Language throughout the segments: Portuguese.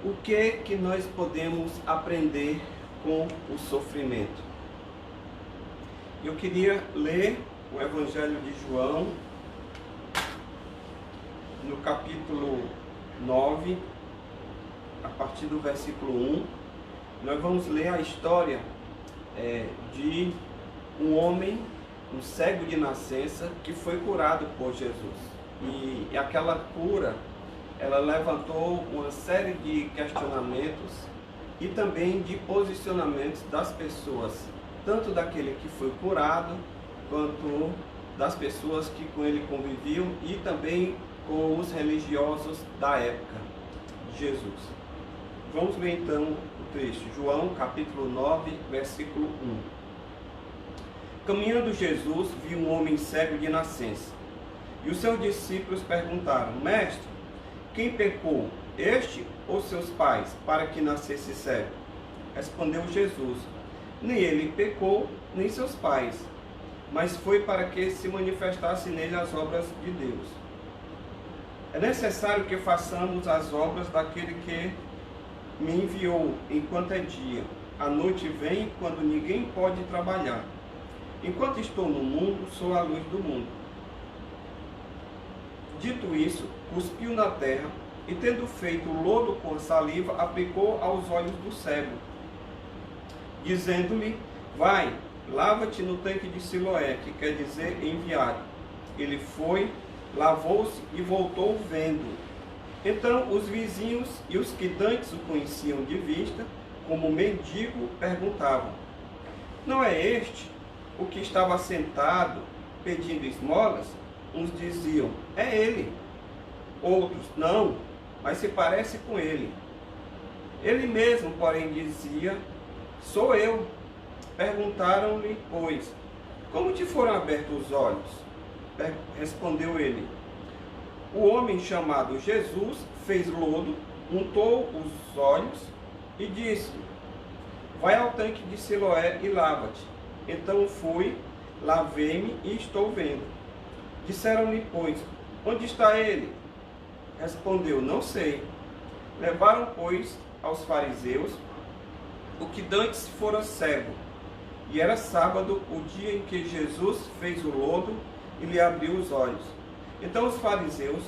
O que nós podemos aprender com o sofrimento? Eu queria ler o Evangelho de João, no capítulo 9, a partir do versículo 1. Nós vamos ler a história de um homem, um cego de nascença, que foi curado por Jesus. E aquela cura, ela levantou uma série de questionamentos e também de posicionamentos das pessoas, tanto daquele que foi curado, quanto das pessoas que com ele conviviam e também com os religiosos da época de Jesus. Vamos ler então o texto, João capítulo 9, versículo 1. Caminhando Jesus, viu um homem cego de nascença, e os seus discípulos perguntaram: Mestre, quem pecou, este ou seus pais, para que nascesse cego? Respondeu Jesus: Nem ele pecou, nem seus pais, mas foi para que se manifestasse nele as obras de Deus. É necessário que façamos as obras daquele que me enviou enquanto é dia. A noite vem quando ninguém pode trabalhar. Enquanto estou no mundo, sou a luz do mundo. Dito isso, cuspiu na terra e, tendo feito lodo com a saliva, aplicou aos olhos do cego, dizendo-lhe: Vai, lava-te no tanque de Siloé, que quer dizer enviado. Ele foi, lavou-se e voltou vendo. Então os vizinhos e os que dantes o conheciam de vista, como mendigo, perguntavam: Não é este o que estava sentado pedindo esmolas? Uns diziam: É ele. Outros: Não, mas se parece com ele. Ele mesmo, porém, dizia: Sou eu. Perguntaram-lhe, pois: Como te foram abertos os olhos? Respondeu ele: O homem chamado Jesus fez lodo, untou os olhos e disse: Vai ao tanque de Siloé e lava-te. Então fui, lavei-me e estou vendo. Disseram-lhe, pois: Onde está ele? Respondeu: Não sei. Levaram, pois, aos fariseus o que dantes fora cego. E era sábado, o dia em que Jesus fez o lodo e lhe abriu os olhos. Então os fariseus,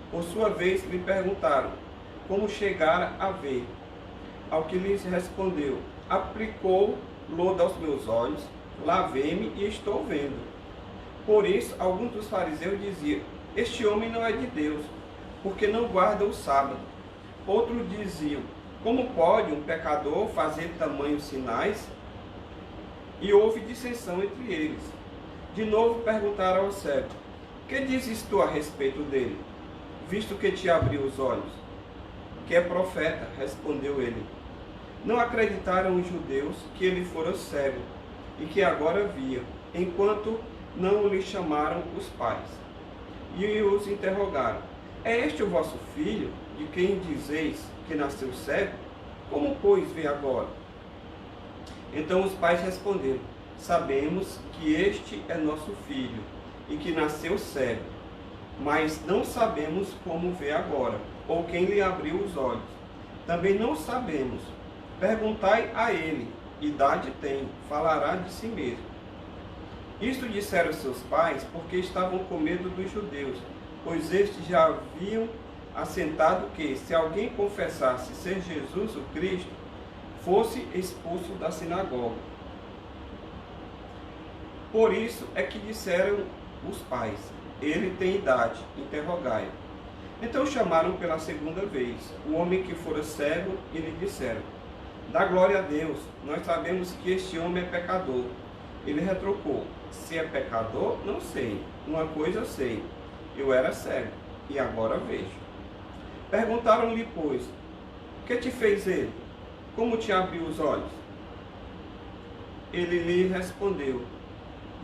por sua vez, lhe perguntaram como chegara a ver. Ao que lhes respondeu: Aplicou lodo aos meus olhos, lavei-me e estou vendo. Por isso, alguns dos fariseus diziam: Este homem não é de Deus, porque não guarda o sábado. Outros diziam: Como pode um pecador fazer tamanhos sinais? E houve dissensão entre eles. De novo perguntaram ao cego: Que dizes tu a respeito dele, visto que te abriu os olhos? Que é profeta, respondeu ele. Não acreditaram os judeus que ele fora cego e que agora via, enquanto não lhe chamaram os pais. E os interrogaram: É este o vosso filho, de quem dizeis que nasceu cego? Como, pois, vê agora? Então os pais responderam: Sabemos que este é nosso filho, e que nasceu cego, mas não sabemos como vê agora, ou quem lhe abriu os olhos. Também não sabemos. Perguntai a ele: idade tem, falará de si mesmo. Isto disseram seus pais porque estavam com medo dos judeus, pois estes já haviam assentado que, se alguém confessasse ser Jesus o Cristo, fosse expulso da sinagoga. Por isso é que disseram os pais: Ele tem idade, interrogai-o. Então chamaram pela segunda vez o homem que fora cego e lhe disseram: Dá glória a Deus, nós sabemos que este homem é pecador. Ele retrucou: Se é pecador, não sei. Uma coisa eu sei: eu era cego, e agora vejo. Perguntaram-lhe, pois: Que te fez ele? Como te abriu os olhos? Ele lhe respondeu: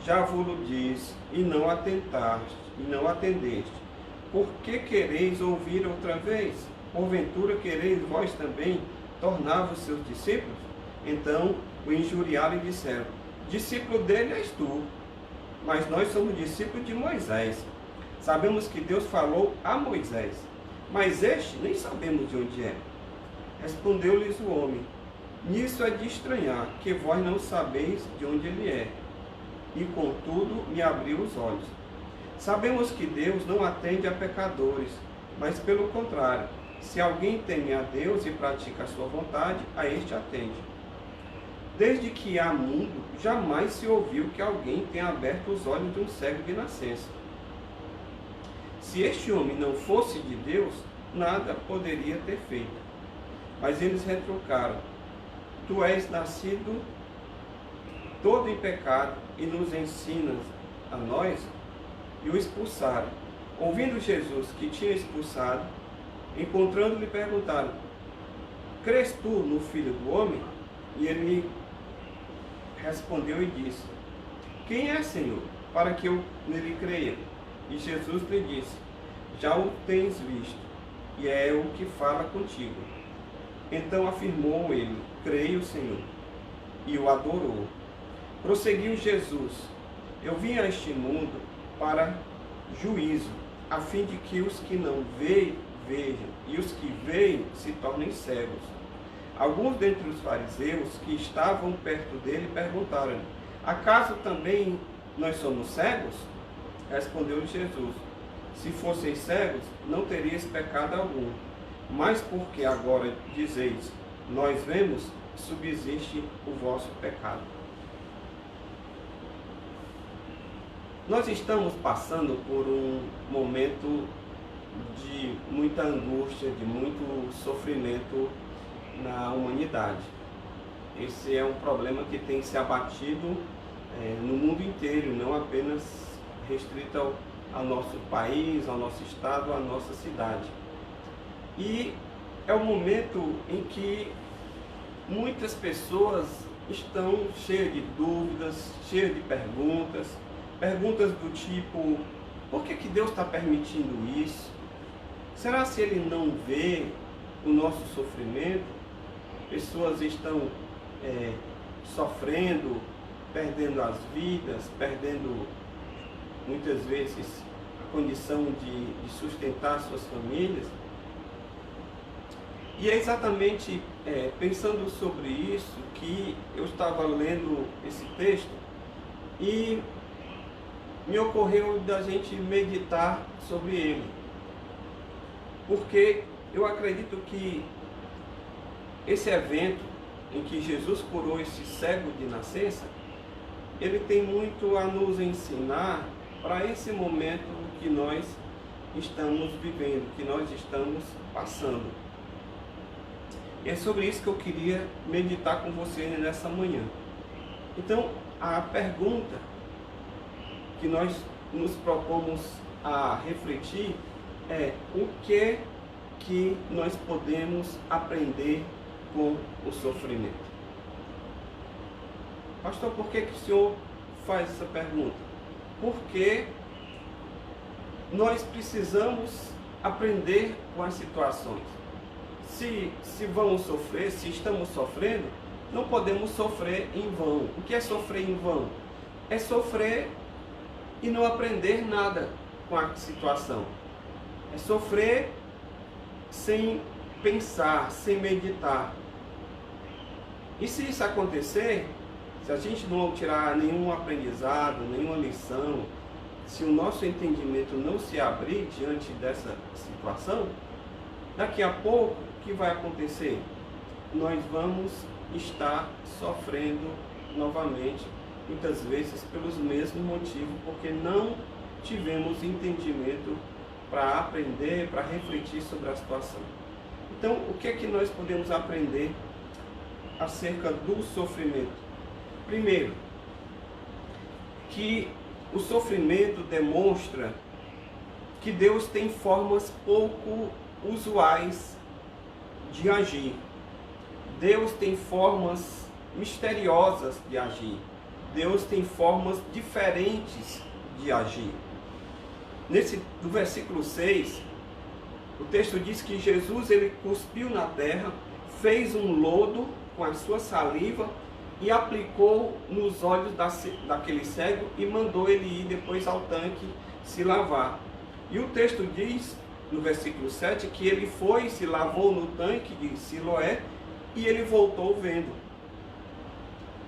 Já vos disse, e não atendeste. Por que quereis ouvir outra vez? Porventura quereis vós também tornar-vos seus discípulos? Então o injuriaram e disseram: Discípulo dele és tu, mas nós somos discípulos de Moisés. Sabemos que Deus falou a Moisés, mas este nem sabemos de onde é. Respondeu-lhes o homem: nisso é de estranhar, que vós não sabeis de onde ele é, e contudo me abriu os olhos. Sabemos que Deus não atende a pecadores, mas pelo contrário, se alguém teme a Deus e pratica a sua vontade, a este atende. Desde que há mundo, jamais se ouviu que alguém tenha aberto os olhos de um cego de nascença. Se este homem não fosse de Deus, nada poderia ter feito. Mas eles retrucaram: tu és nascido todo em pecado e nos ensinas a nós? E o expulsaram. Ouvindo Jesus que tinha expulsado, encontrando-lhe, perguntaram: crês tu no Filho do Homem? E ele respondeu e disse: quem é, Senhor, para que eu nele creia? E Jesus lhe disse: já o tens visto, e é o que fala contigo. Então afirmou ele: creio, Senhor, e o adorou. Prosseguiu Jesus: eu vim a este mundo para juízo, a fim de que os que não veem, vejam, e os que veem se tornem cegos. Alguns dentre os fariseus que estavam perto dele perguntaram: acaso também nós somos cegos? Respondeu-lhe Jesus: se fosseis cegos, não teríeis pecado algum. Mas porque agora dizeis, nós vemos, subsiste o vosso pecado. Nós estamos passando por um momento de muita angústia, de muito sofrimento na humanidade. Esse é um problema que tem se abatido no mundo inteiro, não apenas restrito ao nosso país, ao nosso estado, à nossa cidade. E é um momento em que muitas pessoas estão cheias de dúvidas, cheias de perguntas do tipo: por que Deus está permitindo isso? Será se Ele não vê o nosso sofrimento? Pessoas estão sofrendo, perdendo as vidas, perdendo muitas vezes a condição de sustentar suas famílias. E é exatamente pensando sobre isso que eu estava lendo esse texto e me ocorreu da gente meditar sobre ele. Porque eu acredito que esse evento em que Jesus curou esse cego de nascença, ele tem muito a nos ensinar para esse momento que nós estamos vivendo, que nós estamos passando. E é sobre isso que eu queria meditar com você nessa manhã. Então, a pergunta que nós nos propomos a refletir é: o que nós podemos aprender com o sofrimento? Pastor, por que o senhor faz essa pergunta? Porque nós precisamos aprender com as situações. Se vamos sofrer, se estamos sofrendo, não podemos sofrer em vão. O que é sofrer em vão? É sofrer e não aprender nada com a situação. É sofrer sem pensar, sem meditar. E se isso acontecer, se a gente não tirar nenhum aprendizado, nenhuma lição, se o nosso entendimento não se abrir diante dessa situação, daqui a pouco, o que vai acontecer? Nós vamos estar sofrendo novamente, muitas vezes pelos mesmos motivos, porque não tivemos entendimento para aprender, para refletir sobre a situação. Então, o que é que nós podemos aprender acerca do sofrimento? Primeiro, que o sofrimento demonstra que Deus tem formas pouco usuais de agir. Deus tem formas misteriosas de agir. Deus tem formas diferentes de agir. No versículo 6, o texto diz que Jesus ele cuspiu na terra, fez um lodo com a sua saliva e aplicou nos olhos daquele cego e mandou ele ir depois ao tanque se lavar. E o texto diz no versículo 7, que ele foi, se lavou no tanque de Siloé e ele voltou vendo.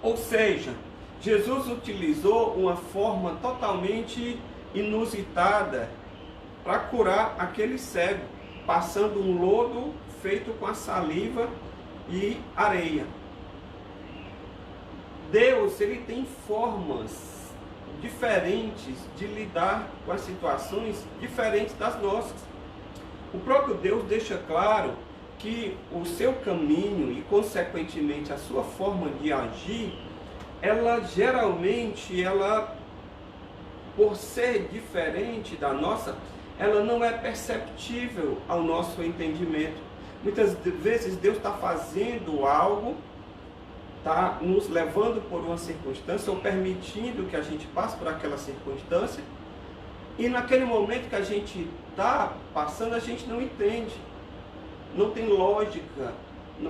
Ou seja, Jesus utilizou uma forma totalmente inusitada para curar aquele cego, passando um lodo feito com a saliva e areia. Deus, ele tem formas diferentes de lidar com as situações diferentes das nossas. O próprio Deus deixa claro que o seu caminho e, consequentemente, a sua forma de agir, ela geralmente, por ser diferente da nossa, ela não é perceptível ao nosso entendimento. Muitas vezes Deus está fazendo algo, está nos levando por uma circunstância ou permitindo que a gente passe por aquela circunstância, e naquele momento que a gente está passando, a gente não entende, não tem lógica,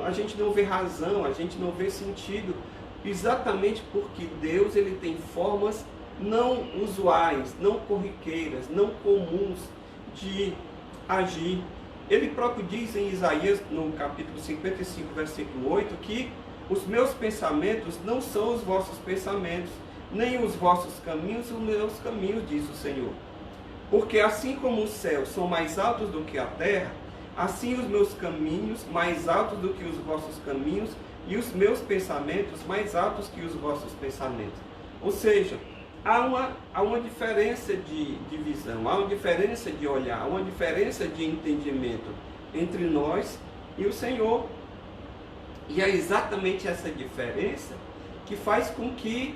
a gente não vê razão, a gente não vê sentido, exatamente porque Deus, ele tem formas não usuais, não corriqueiras, não comuns de agir. Ele próprio diz em Isaías, no capítulo 55, versículo 8, que os meus pensamentos não são os vossos pensamentos, nem os vossos caminhos os meus caminhos, diz o Senhor. Porque assim como os céus são mais altos do que a terra, assim os meus caminhos mais altos do que os vossos caminhos, e os meus pensamentos mais altos que os vossos pensamentos. Ou seja, há uma diferença de visão, há uma diferença de olhar, há uma diferença de entendimento entre nós e o Senhor. E é exatamente essa diferença que faz com que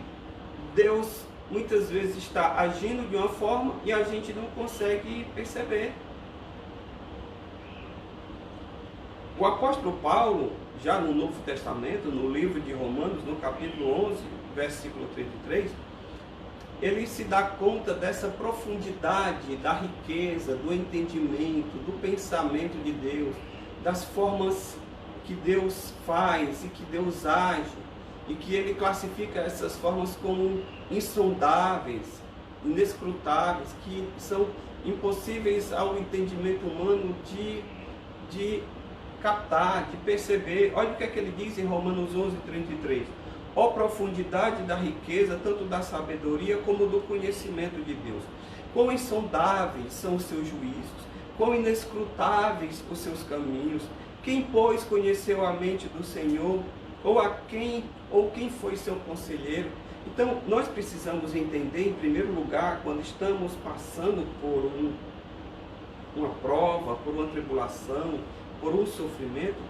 Deus muitas vezes está agindo de uma forma e a gente não consegue perceber. O apóstolo Paulo, já no Novo Testamento, no livro de Romanos, no capítulo 11, versículo 33, ele se dá conta dessa profundidade, da riqueza, do entendimento, do pensamento de Deus, das formas que Deus faz e que Deus age, e que ele classifica essas formas como insondáveis, inescrutáveis, que são impossíveis ao entendimento humano de captar, de perceber. Olha o que é que ele diz em Romanos 11, 33. Ó profundidade da riqueza, tanto da sabedoria como do conhecimento de Deus. Quão insondáveis são os seus juízos, quão inescrutáveis os seus caminhos. Quem, pois, conheceu a mente do Senhor, ou quem foi seu conselheiro? Então, nós precisamos entender, em primeiro lugar, quando estamos passando por uma prova, por uma tribulação, por um sofrimento,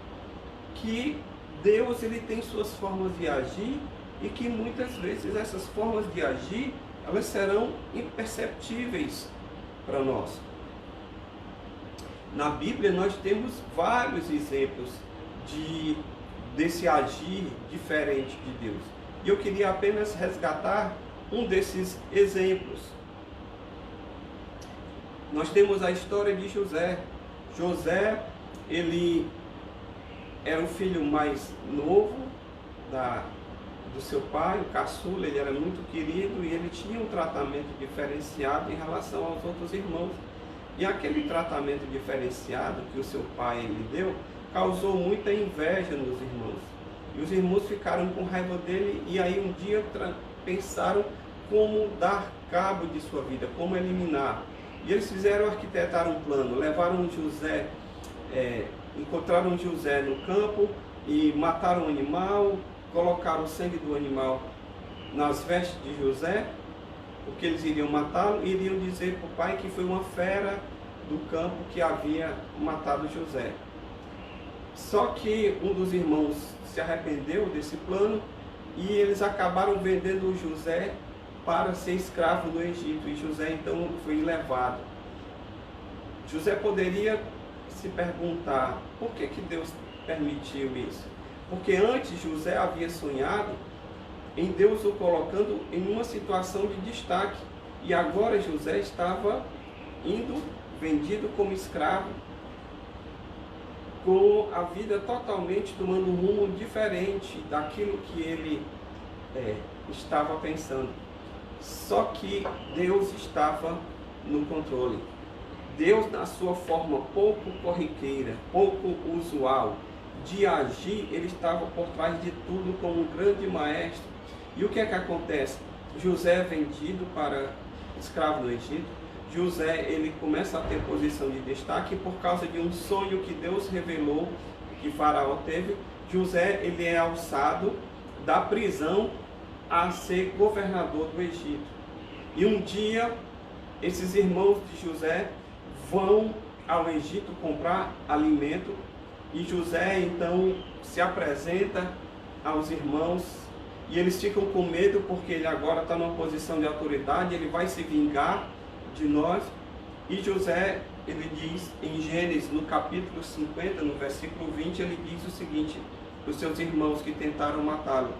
que Deus, ele tem suas formas de agir, e que muitas vezes essas formas de agir, elas serão imperceptíveis para nós. Na Bíblia nós temos vários exemplos desse agir diferente de Deus. E eu queria apenas resgatar um desses exemplos. Nós temos a história de José. José, ele era o filho mais novo do seu pai, o caçula. Ele era muito querido e ele tinha um tratamento diferenciado em relação aos outros irmãos. E aquele tratamento diferenciado que o seu pai lhe deu causou muita inveja nos irmãos. E os irmãos ficaram com raiva dele, e aí um dia pensaram como dar cabo de sua vida, como eliminar. E eles arquitetaram um plano, levaram José, encontraram José no campo e mataram o animal, colocaram o sangue do animal nas vestes de José, porque eles iriam matá-lo e iriam dizer para o pai que foi uma fera do campo que havia matado José. Só que um dos irmãos se arrependeu desse plano e eles acabaram vendendo José para ser escravo no Egito, e José então foi levado. José poderia se perguntar por que Deus permitiu isso? Porque antes José havia sonhado em Deus o colocando em uma situação de destaque, e agora José estava indo vendido como escravo, com a vida totalmente tomando um rumo diferente daquilo que ele estava pensando. Só que Deus estava no controle. Deus, na sua forma pouco corriqueira, pouco usual de agir, ele estava por trás de tudo como um grande maestro. E o que é que acontece? José é vendido para escravo no Egito. José, ele começa a ter posição de destaque por causa de um sonho que Deus revelou, que Faraó teve. José, ele é alçado da prisão a ser governador do Egito. E um dia, esses irmãos de José vão ao Egito comprar alimento, e José então se apresenta aos irmãos, e eles ficam com medo porque ele agora está numa posição de autoridade, ele vai se vingar de nós. E José, ele diz em Gênesis, no capítulo 50, no versículo 20, ele diz o seguinte para os seus irmãos que tentaram matá-lo: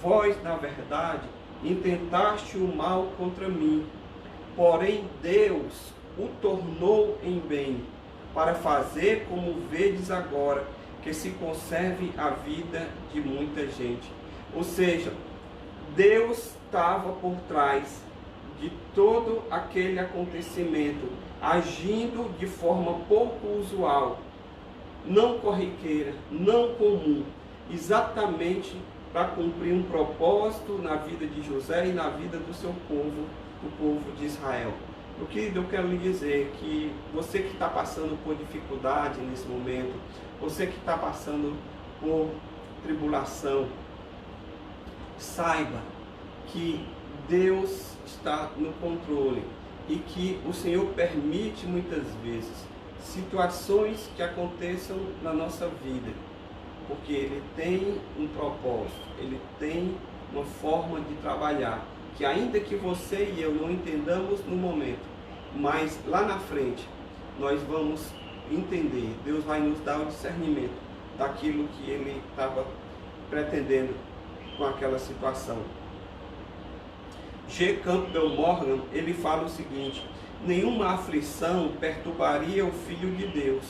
vós, na verdade, intentaste o mal contra mim, porém Deus o tornou em bem, para fazer como vedes agora, que se conserve a vida de muita gente. Ou seja, Deus estava por trás de todo aquele acontecimento, agindo de forma pouco usual, não corriqueira, não comum, exatamente para cumprir um propósito na vida de José e na vida do seu povo, do povo de Israel. O que eu quero lhe dizer que você que está passando por dificuldade nesse momento, você que está passando por tribulação, saiba que Deus está no controle e que o Senhor permite muitas vezes situações que aconteçam na nossa vida, porque Ele tem um propósito, Ele tem uma forma de trabalhar, que ainda que você e eu não entendamos no momento, mas lá na frente nós vamos entender. Deus vai nos dar o discernimento daquilo que Ele estava pretendendo com aquela situação. G. Campbell Morgan, ele fala o seguinte: nenhuma aflição perturbaria o Filho de Deus,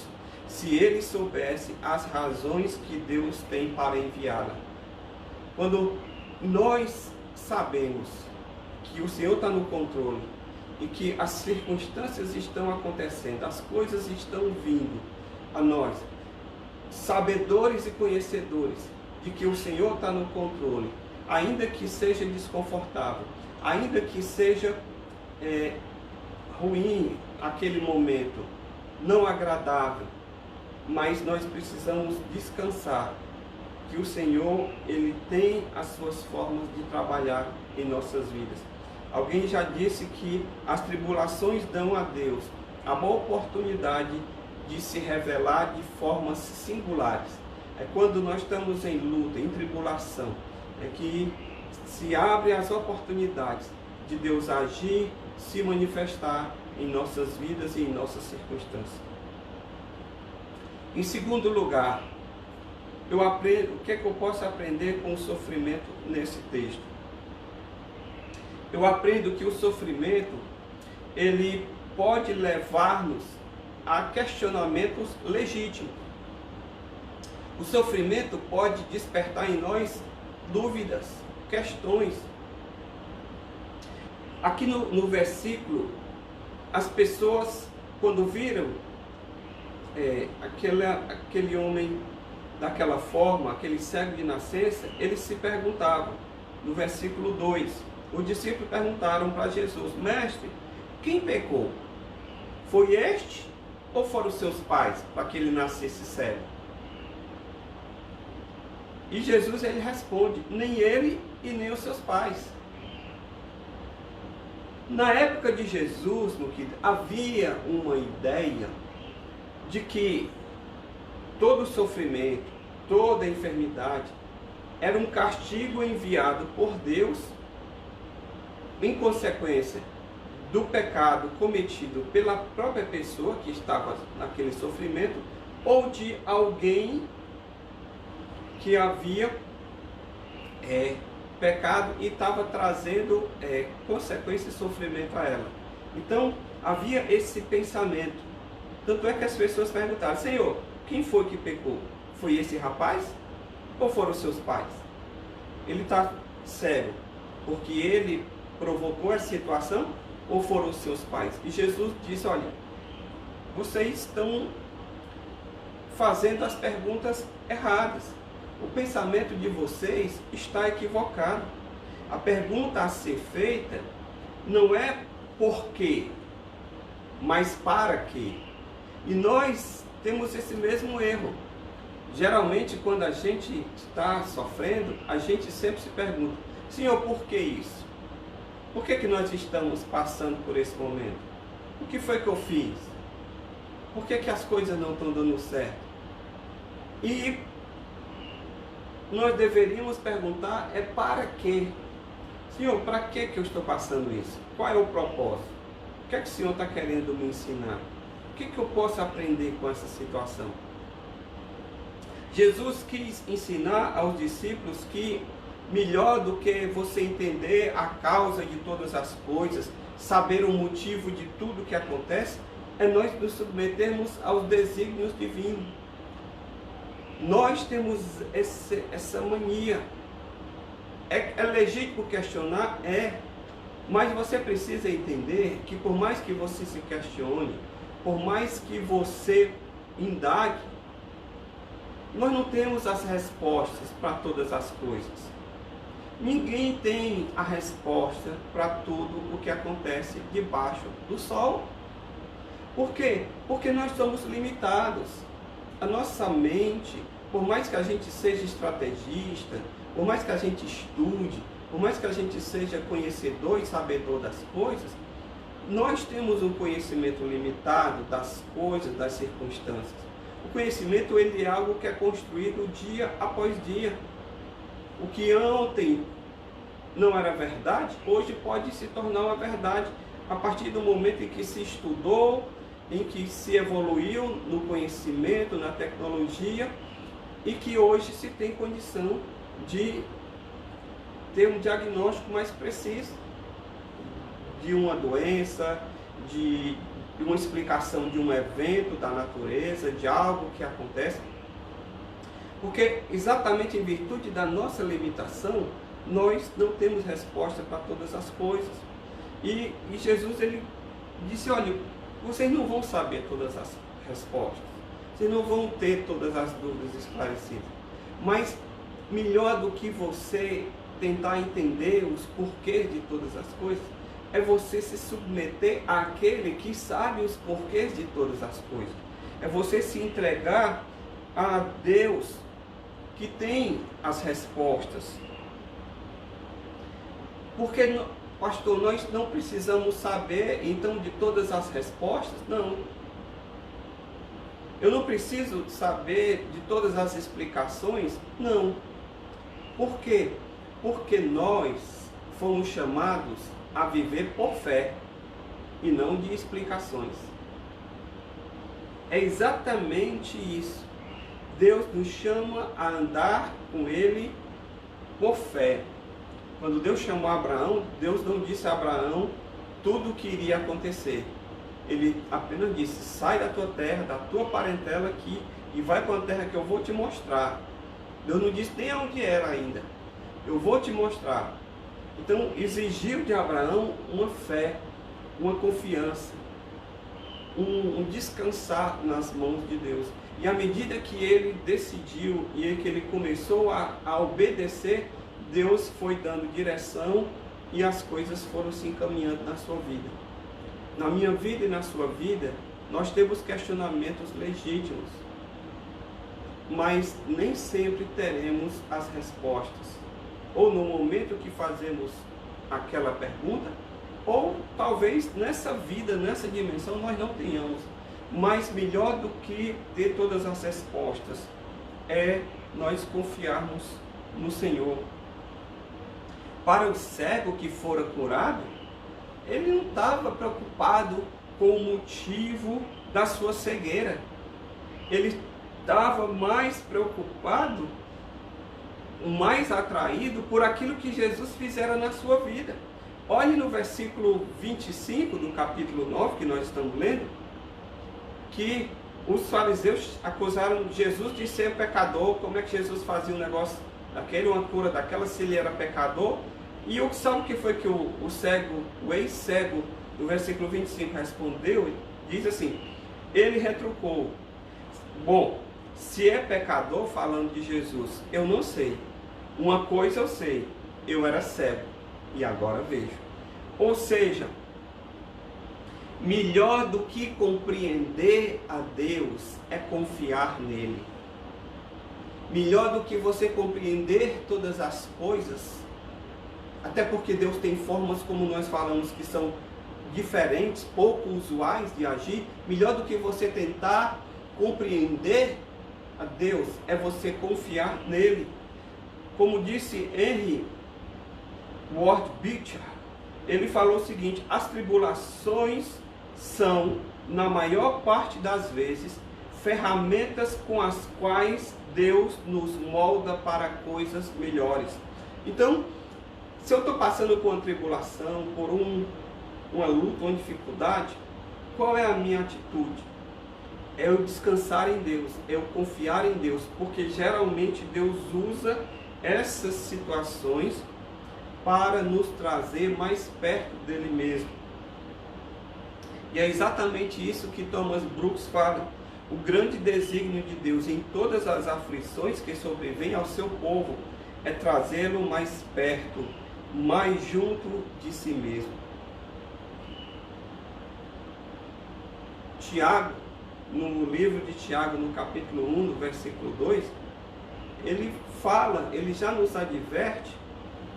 se ele soubesse as razões que Deus tem para enviá-la. Quando nós sabemos que o Senhor está no controle e que as circunstâncias estão acontecendo, as coisas estão vindo a nós, sabedores e conhecedores de que o Senhor está no controle, ainda que seja desconfortável, ainda que seja ruim aquele momento, não agradável, mas nós precisamos descansar que o Senhor, Ele tem as suas formas de trabalhar em nossas vidas. Alguém já disse que as tribulações dão a Deus a boa oportunidade de se revelar de formas singulares. É quando nós estamos em luta, em tribulação, é que se abrem as oportunidades de Deus agir, se manifestar em nossas vidas e em nossas circunstâncias. Em segundo lugar, eu aprendo, o que é que eu posso aprender com o sofrimento nesse texto? Eu aprendo que o sofrimento, ele pode levar-nos a questionamentos legítimos. O sofrimento pode despertar em nós dúvidas, questões. Aqui no versículo, as pessoas, quando viram aquele homem daquela forma, aquele cego de nascença, eles se perguntavam, no versículo 2, os discípulos perguntaram para Jesus: mestre, quem pecou? Foi este ou foram os seus pais para que ele nascesse cego? E Jesus, ele responde: nem ele e nem os seus pais. Na época de Jesus, havia uma ideia de que todo sofrimento, toda enfermidade era um castigo enviado por Deus em consequência do pecado cometido pela própria pessoa que estava naquele sofrimento, ou de alguém que havia pecado e estava trazendo consequência e sofrimento a ela. Então havia esse pensamento. Tanto é que as pessoas perguntaram: Senhor, quem foi que pecou? Foi esse rapaz ou foram seus pais? Ele está cego porque ele provocou essa situação ou foram os seus pais? E Jesus disse: olha, vocês estão fazendo as perguntas erradas. O pensamento de vocês está equivocado. A pergunta a ser feita não é por quê, mas para quê. E nós temos esse mesmo erro. Geralmente, quando a gente está sofrendo, a gente sempre se pergunta: Senhor, por que isso? Por que nós estamos passando por esse momento? O que foi que eu fiz? Por que as coisas não estão dando certo? E nós deveríamos perguntar para quê? Senhor, para que eu estou passando isso? Qual é o propósito? O que é que o Senhor está querendo me ensinar? O que eu posso aprender com essa situação? Jesus quis ensinar aos discípulos que melhor do que você entender a causa de todas as coisas, saber o motivo de tudo que acontece, é nós nos submetermos aos desígnios divinos. Nós temos essa mania. É legítimo questionar? Mas você precisa entender que por mais que você se questione, por mais que você indague, nós não temos as respostas para todas as coisas. Ninguém tem a resposta para tudo o que acontece debaixo do sol. Por quê? Porque nós somos limitados. A nossa mente, por mais que a gente seja estrategista, por mais que a gente estude, por mais que a gente seja conhecedor e sabedor das coisas, nós temos um conhecimento limitado das coisas, das circunstâncias. O conhecimento ele é algo que é construído dia após dia. O que ontem não era verdade, hoje pode se tornar uma verdade a partir do momento em que se estudou, em que se evoluiu no conhecimento, na tecnologia, e que hoje se tem condição de ter um diagnóstico mais preciso de uma doença, de uma explicação de um evento da natureza, de algo que acontece. Porque exatamente em virtude da nossa limitação, nós não temos resposta para todas as coisas. E Jesus ele disse: olha, vocês não vão saber todas as respostas, vocês não vão ter todas as dúvidas esclarecidas, mas melhor do que você tentar entender os porquês de todas as coisas, é você se submeter àquele que sabe os porquês de todas as coisas. É você se entregar a Deus que tem as respostas. Porque, pastor, nós não precisamos saber, então, de todas as respostas? Não. Eu não preciso saber de todas as explicações? Não. Por quê? Porque nós fomos chamados a viver por fé e não de explicações. É exatamente isso. Deus nos chama a andar com Ele por fé. Quando Deus chamou Abraão, Deus não disse a Abraão tudo o que iria acontecer. Ele apenas disse: sai da tua terra, da tua parentela aqui e vai para uma terra que eu vou te mostrar. Deus não disse nem onde era ainda. Eu vou te mostrar. Então exigiu de Abraão uma fé, uma confiança, um descansar nas mãos de Deus. E à medida que ele decidiu e que ele começou a obedecer, Deus foi dando direção e as coisas foram se encaminhando na sua vida. Na minha vida e na sua vida, nós temos questionamentos legítimos, mas nem sempre teremos as respostas. Ou no momento que fazemos aquela pergunta, ou talvez nessa vida, nessa dimensão, nós não tenhamos. Mas melhor do que ter todas as respostas é nós confiarmos no Senhor. Para o cego que fora curado, ele não estava preocupado com o motivo da sua cegueira. Ele estava mais preocupado, mais atraído por aquilo que Jesus fizera na sua vida. Olhe no versículo 25 do capítulo 9 que nós estamos lendo, que os fariseus acusaram Jesus de ser pecador. Como é que Jesus fazia um negócio daquele, uma cura daquela, se ele era pecador? E sabe o que foi que o cego, o ex-cego, no versículo 25 respondeu? Diz assim: Ele retrucou: bom, se é pecador, falando de Jesus, eu não sei. Uma coisa eu sei, eu era cego e agora vejo. Ou seja, melhor do que compreender a Deus é confiar nele. Melhor do que você compreender todas as coisas, até porque Deus tem formas, como nós falamos, que são diferentes, pouco usuais de agir. Melhor do que você tentar compreender a Deus é você confiar nele. Como disse Henry Ward Beecher, ele falou o seguinte: as tribulações são, na maior parte das vezes, ferramentas com as quais Deus nos molda para coisas melhores. Então, se eu estou passando por uma tribulação, por uma luta, uma dificuldade, qual é a minha atitude? É eu descansar em Deus, é eu confiar em Deus, porque geralmente Deus usa essas situações para nos trazer mais perto dele mesmo. E é exatamente isso que Thomas Brooks fala: o grande desígnio de Deus em todas as aflições que sobrevêm ao seu povo é trazê-lo mais perto, mais junto de si mesmo. Tiago, no livro de Tiago, no capítulo 1, no versículo 2, ele fala, ele já nos adverte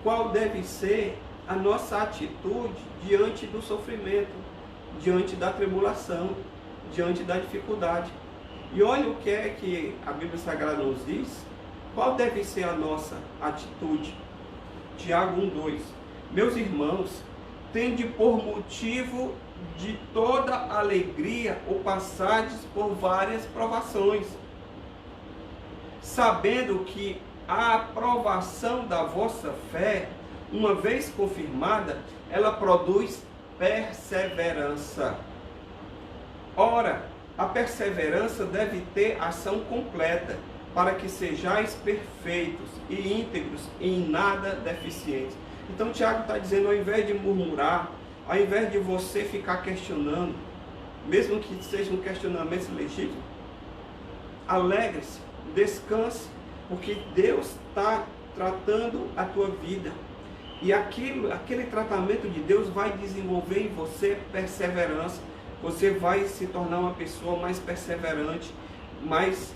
qual deve ser a nossa atitude diante do sofrimento, diante da tribulação, diante da dificuldade. E olha o que é que a Bíblia Sagrada nos diz, qual deve ser a nossa atitude. Tiago 1:2: meus irmãos, tende por motivo de toda alegria o passardes por várias provações, sabendo que a aprovação da vossa fé, uma vez confirmada, ela produz perseverança. Ora, a perseverança deve ter ação completa, para que sejais perfeitos e íntegros e em nada deficientes. Então Tiago está dizendo, ao invés de murmurar, ao invés de você ficar questionando, mesmo que sejam questionamentos legítimos, alegre-se, descanse, porque Deus está tratando a tua vida. E aquele tratamento de Deus vai desenvolver em você perseverança. Você vai se tornar uma pessoa mais perseverante, mais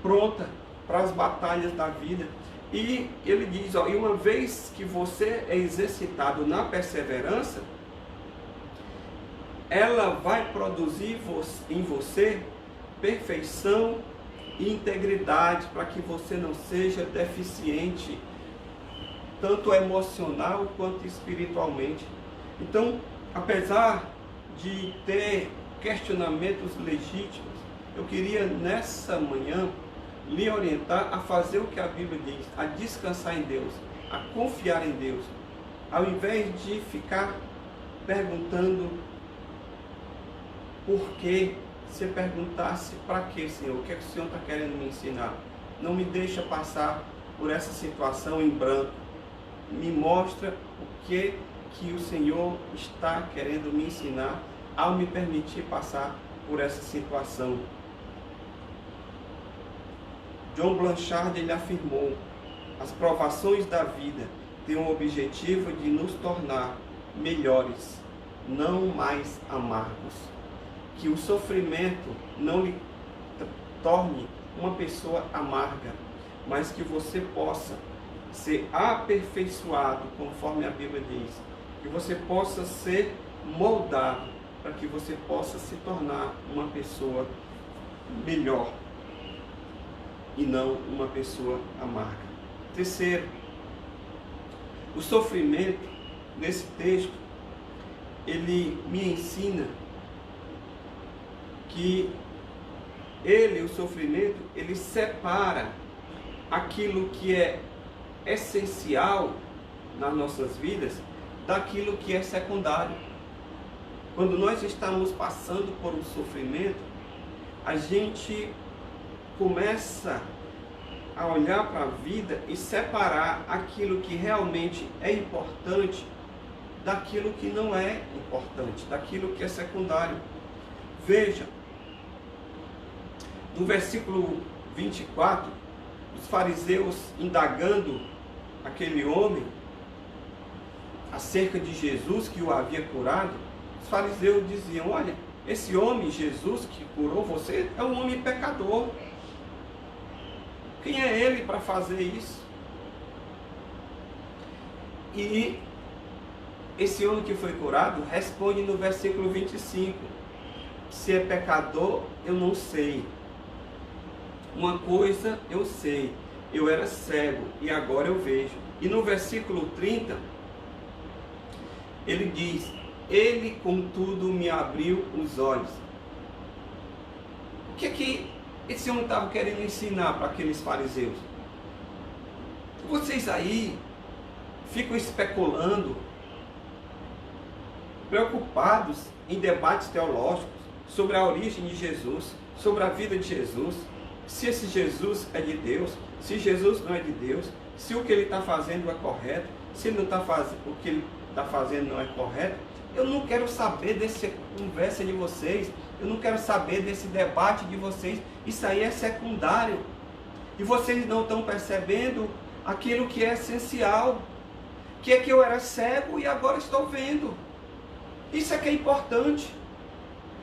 pronta para as batalhas da vida. E ele diz, ó, e uma vez que você é exercitado na perseverança, ela vai produzir em você perfeição e integridade, para que você não seja deficiente, tanto emocional quanto espiritualmente. Então, apesar de ter questionamentos legítimos, eu queria nessa manhã lhe orientar a fazer o que a Bíblia diz, a descansar em Deus, a confiar em Deus, ao invés de ficar perguntando por quê. Se perguntasse, para quê, Senhor? O que é que o Senhor está querendo me ensinar? Não me deixa passar por essa situação em branco. Me mostra o que o Senhor está querendo me ensinar ao me permitir passar por essa situação. John Blanchard, ele afirmou: as provações da vida têm o objetivo de nos tornar melhores, não mais amargos. Que o sofrimento não lhe torne uma pessoa amarga, mas que você possa ser aperfeiçoado, conforme a Bíblia diz, que você possa ser moldado, para que você possa se tornar uma pessoa melhor e não uma pessoa amarga. Terceiro, o sofrimento, nesse texto, ele me ensina que o sofrimento, ele separa aquilo que é essencial nas nossas vidas daquilo que é secundário. Quando nós estamos passando por um sofrimento, a gente começa a olhar para a vida e separar aquilo que realmente é importante daquilo que não é importante, daquilo que é secundário. Veja, No versículo 24, os fariseus indagando aquele homem acerca de Jesus que o havia curado, os fariseus diziam: olha, esse homem, Jesus, que curou você, é um homem pecador. Quem é ele para fazer isso? E esse homem que foi curado responde no versículo 25: se é pecador, eu não sei. Uma coisa eu sei, eu era cego e agora eu vejo. E no versículo 30, ele diz: ele contudo me abriu os olhos. O que é que esse homem estava querendo ensinar para aqueles fariseus? Vocês aí ficam especulando, preocupados em debates teológicos sobre a origem de Jesus, sobre a vida de Jesus, se esse Jesus é de Deus, se Jesus não é de Deus, se o que ele está fazendo é correto, se ele não está fazendo, o que ele está fazendo não é correto. Eu não quero saber dessa conversa de vocês, eu não quero saber desse debate de vocês, isso aí é secundário. E vocês não estão percebendo aquilo que é essencial, que é que eu era cego e agora estou vendo. Isso é que é importante.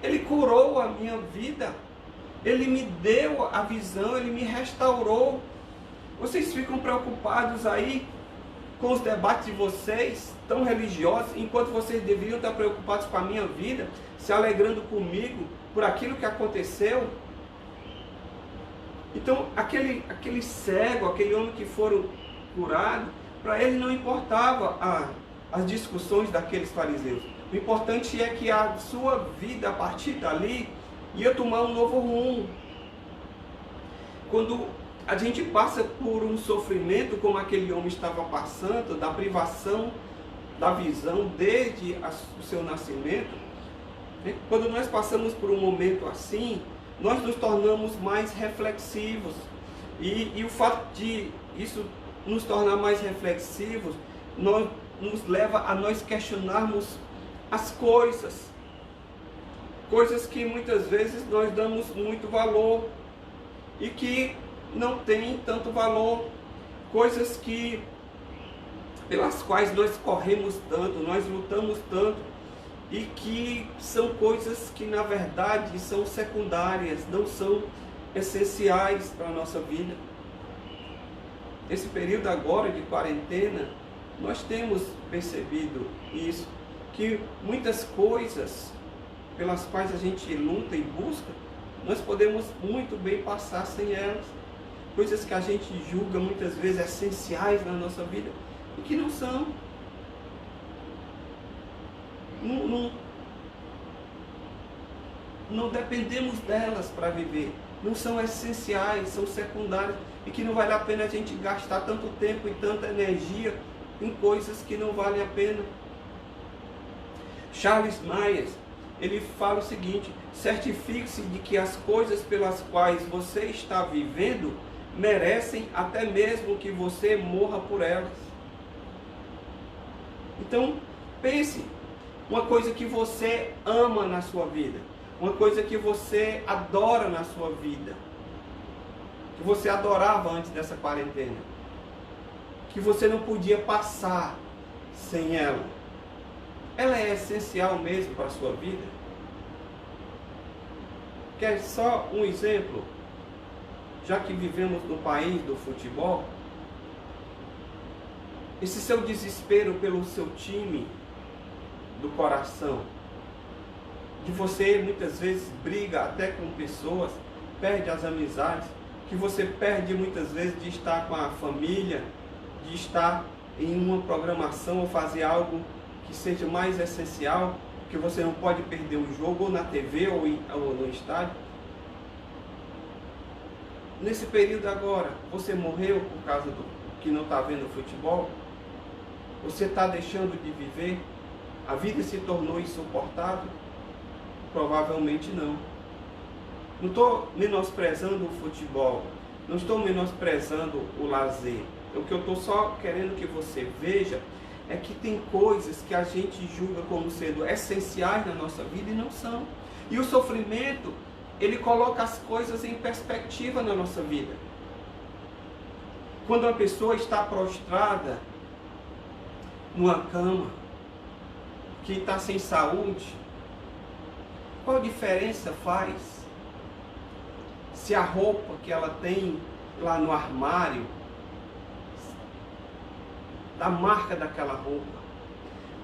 Ele curou a minha vida, ele me deu a visão, ele me restaurou. Vocês ficam preocupados aí com os debates de vocês, tão religiosos, enquanto vocês deveriam estar preocupados com a minha vida, se alegrando comigo por aquilo que aconteceu. Então, aquele cego, aquele homem que foram curados, para ele não importava as discussões daqueles fariseus. O importante é que a sua vida, a partir dali, ia tomar um novo rumo. Quando a gente passa por um sofrimento como aquele homem estava passando, da privação da visão desde o seu nascimento, né? Quando nós passamos por um momento assim, nós nos tornamos mais reflexivos. E o fato de isso nos tornar mais reflexivos nos leva a nós questionarmos as coisas que muitas vezes nós damos muito valor e que não tem tanto valor, coisas pelas quais nós corremos tanto, nós lutamos tanto, e que são coisas que na verdade são secundárias, não são essenciais para a nossa vida. Nesse período agora de quarentena, nós temos percebido isso, que muitas coisas pelas quais a gente luta e busca, nós podemos muito bem passar sem elas. Coisas que a gente julga muitas vezes essenciais na nossa vida e que não são. Não dependemos delas para viver. Não são essenciais, são secundárias e que não vale a pena a gente gastar tanto tempo e tanta energia em coisas que não valem a pena. Charles Myers, ele fala o seguinte: certifique-se de que as coisas pelas quais você está vivendo merecem até mesmo que você morra por elas. Então, pense, uma coisa que você ama na sua vida, uma coisa que você adora na sua vida, que você adorava antes dessa quarentena, que você não podia passar sem ela. Ela é essencial mesmo para a sua vida? Quer só um exemplo? Já que vivemos no país do futebol, esse seu desespero pelo seu time do coração, que você muitas vezes briga até com pessoas, perde as amizades, que você perde muitas vezes de estar com a família, de estar em uma programação ou fazer algo que seja mais essencial, que você não pode perder um jogo ou na TV ou no estádio. Nesse período agora, você morreu por causa do que não está vendo futebol? Você está deixando de viver? A vida se tornou insuportável? Provavelmente não. Não estou menosprezando o futebol, não estou menosprezando o lazer. O que eu estou só querendo que você veja é que tem coisas que a gente julga como sendo essenciais na nossa vida e não são. E o sofrimento ele coloca as coisas em perspectiva na nossa vida. Quando uma pessoa está prostrada numa cama, que está sem saúde, qual diferença faz se a roupa que ela tem lá no armário, da marca daquela roupa?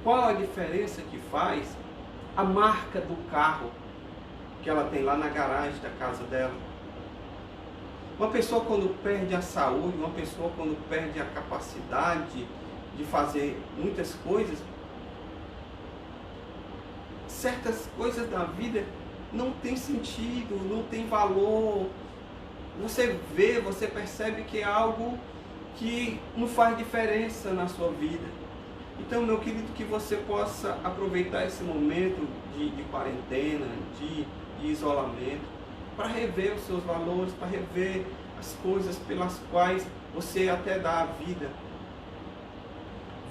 Qual a diferença que faz a marca do carro que ela tem lá na garagem da casa dela? Uma pessoa quando perde a saúde, uma pessoa quando perde a capacidade de fazer muitas coisas, certas coisas da vida não tem sentido, não tem valor. Você vê, você percebe que é algo que não faz diferença na sua vida. Então, meu querido, que você possa aproveitar esse momento de quarentena, de isolamento, para rever os seus valores, para rever as coisas pelas quais você até dá a vida.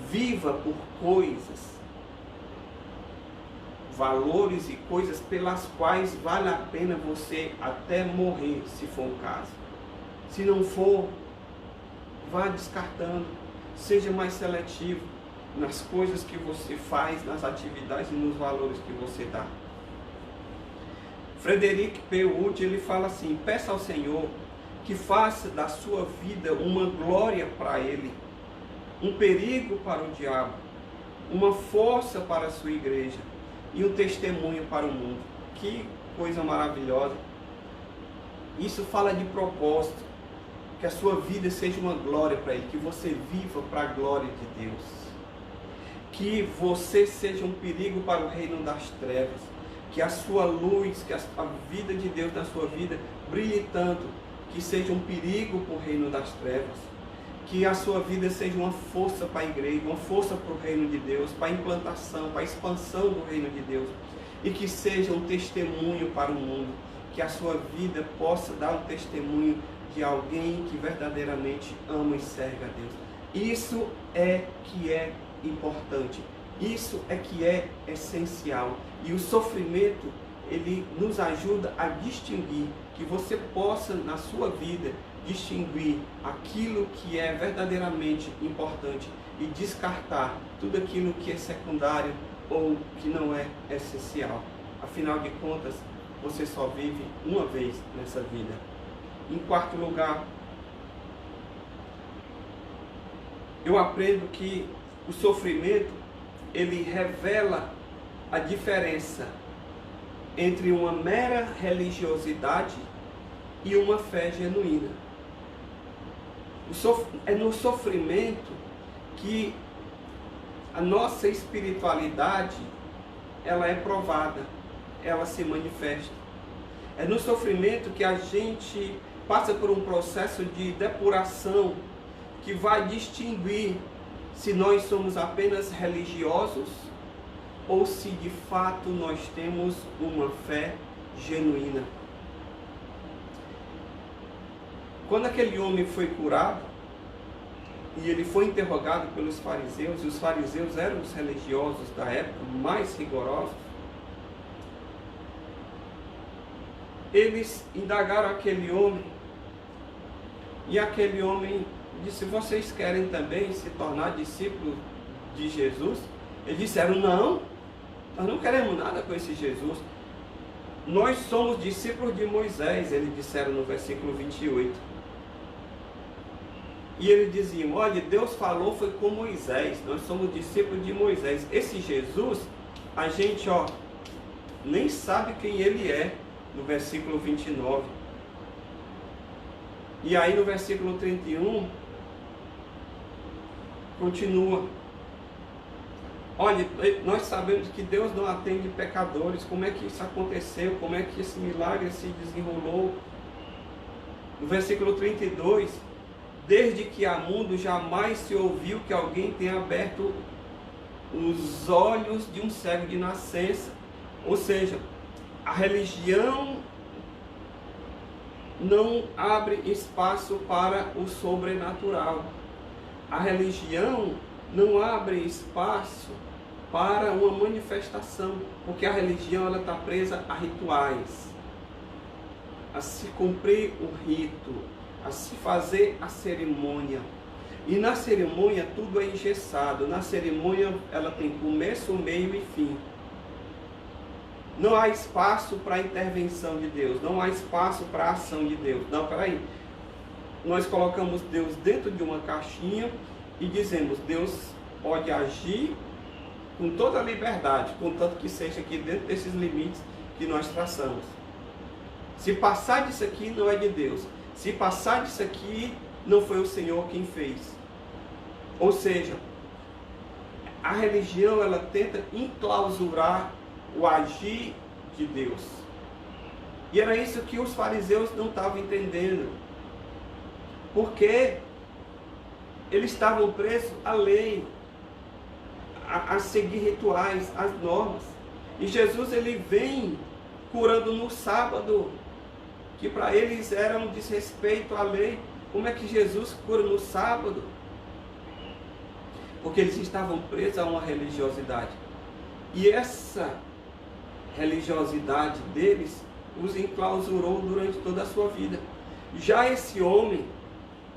Viva por coisas, valores e coisas pelas quais vale a pena você até morrer, se for o caso. Se não for, vá descartando, seja mais seletivo nas coisas que você faz, nas atividades e nos valores que você dá. Frederic P. Wood, ele fala assim: peça ao Senhor que faça da sua vida uma glória para Ele, um perigo para o diabo, uma força para a sua igreja e um testemunho para o mundo. Que coisa maravilhosa! Isso fala de propósito, que a sua vida seja uma glória para Ele, que você viva para a glória de Deus, que você seja um perigo para o reino das trevas, que a sua luz, que a vida de Deus na sua vida brilhe tanto, que seja um perigo para o reino das trevas, que a sua vida seja uma força para a igreja, uma força para o reino de Deus, para a implantação, para a expansão do reino de Deus, e que seja um testemunho para o mundo, que a sua vida possa dar um testemunho de alguém que verdadeiramente ama e serve a Deus. Isso é que é importante, isso é que é essencial. E o sofrimento, ele nos ajuda a distinguir, que você possa na sua vida distinguir aquilo que é verdadeiramente importante e descartar tudo aquilo que é secundário ou que não é essencial. Afinal de contas, você só vive uma vez nessa vida. Em quarto lugar, eu aprendo que o sofrimento, ele revela a diferença entre uma mera religiosidade e uma fé genuína. É no sofrimento que a nossa espiritualidade, ela é provada, ela se manifesta. É no sofrimento que a gente passa por um processo de depuração que vai distinguir se nós somos apenas religiosos ou se de fato nós temos uma fé genuína. Quando aquele homem foi curado e ele foi interrogado pelos fariseus, e os fariseus eram os religiosos da época mais rigorosos, eles indagaram aquele homem, e aquele homem disse: vocês querem também se tornar discípulos de Jesus? Eles disseram: não, nós não queremos nada com esse Jesus, nós somos discípulos de Moisés, eles disseram no versículo 28. E eles diziam: olha, Deus falou foi com Moisés, nós somos discípulos de Moisés. Esse Jesus, a gente nem sabe quem ele é, no versículo 29. E aí no versículo 31, continua: olha, nós sabemos que Deus não atende pecadores. Como é que isso aconteceu? Como é que esse milagre se desenrolou? No versículo 32, desde que há mundo jamais se ouviu que alguém tenha aberto os olhos de um cego de nascença. Ou seja, a religião não abre espaço para o sobrenatural. A religião não abre espaço para uma manifestação, porque a religião está presa a rituais. a se cumprir o rito, a se fazer a cerimônia. E na cerimônia tudo é engessado. Na cerimônia ela tem começo, meio e fim. Não há espaço para a intervenção de Deus, não há espaço para a ação de Deus. Não, peraí. Nós colocamos Deus dentro de uma caixinha e dizemos, Deus pode agir com toda a liberdade, contanto que seja aqui dentro desses limites que nós traçamos. Se passar disso aqui, não é de Deus. Se passar disso aqui, não foi o Senhor quem fez. Ou seja, a religião, ela tenta enclausurar o agir de Deus. E era isso que os fariseus não estavam entendendo. Porque eles estavam presos à lei, a seguir rituais, as normas. E Jesus, ele vem curando no sábado, que para eles era um desrespeito à lei. Como é que Jesus cura no sábado? Porque eles estavam presos a uma religiosidade. E essa religiosidade deles os enclausurou durante toda a sua vida. Já esse homem,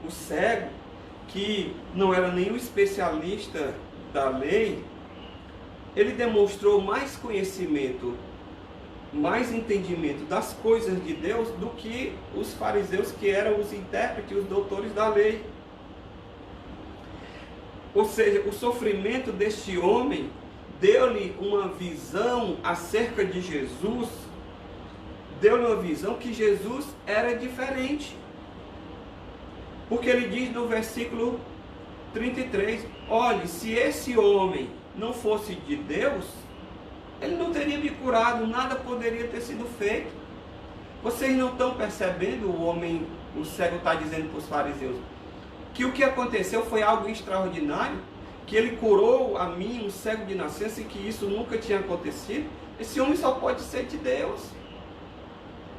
o cego, que não era nenhum especialista da lei, ele demonstrou mais conhecimento, mais entendimento das coisas de Deus do que os fariseus, que eram os intérpretes, os doutores da lei. Ou seja, o sofrimento deste homem deu-lhe uma visão acerca de Jesus, deu-lhe uma visão que Jesus era diferente. Porque ele diz no versículo 33, olhe, se esse homem não fosse de Deus, ele não teria me curado, nada poderia ter sido feito. Vocês não estão percebendo, o cego está dizendo para os fariseus, que o que aconteceu foi algo extraordinário, que ele curou a mim, um cego de nascença, e que isso nunca tinha acontecido. Esse homem só pode ser de Deus.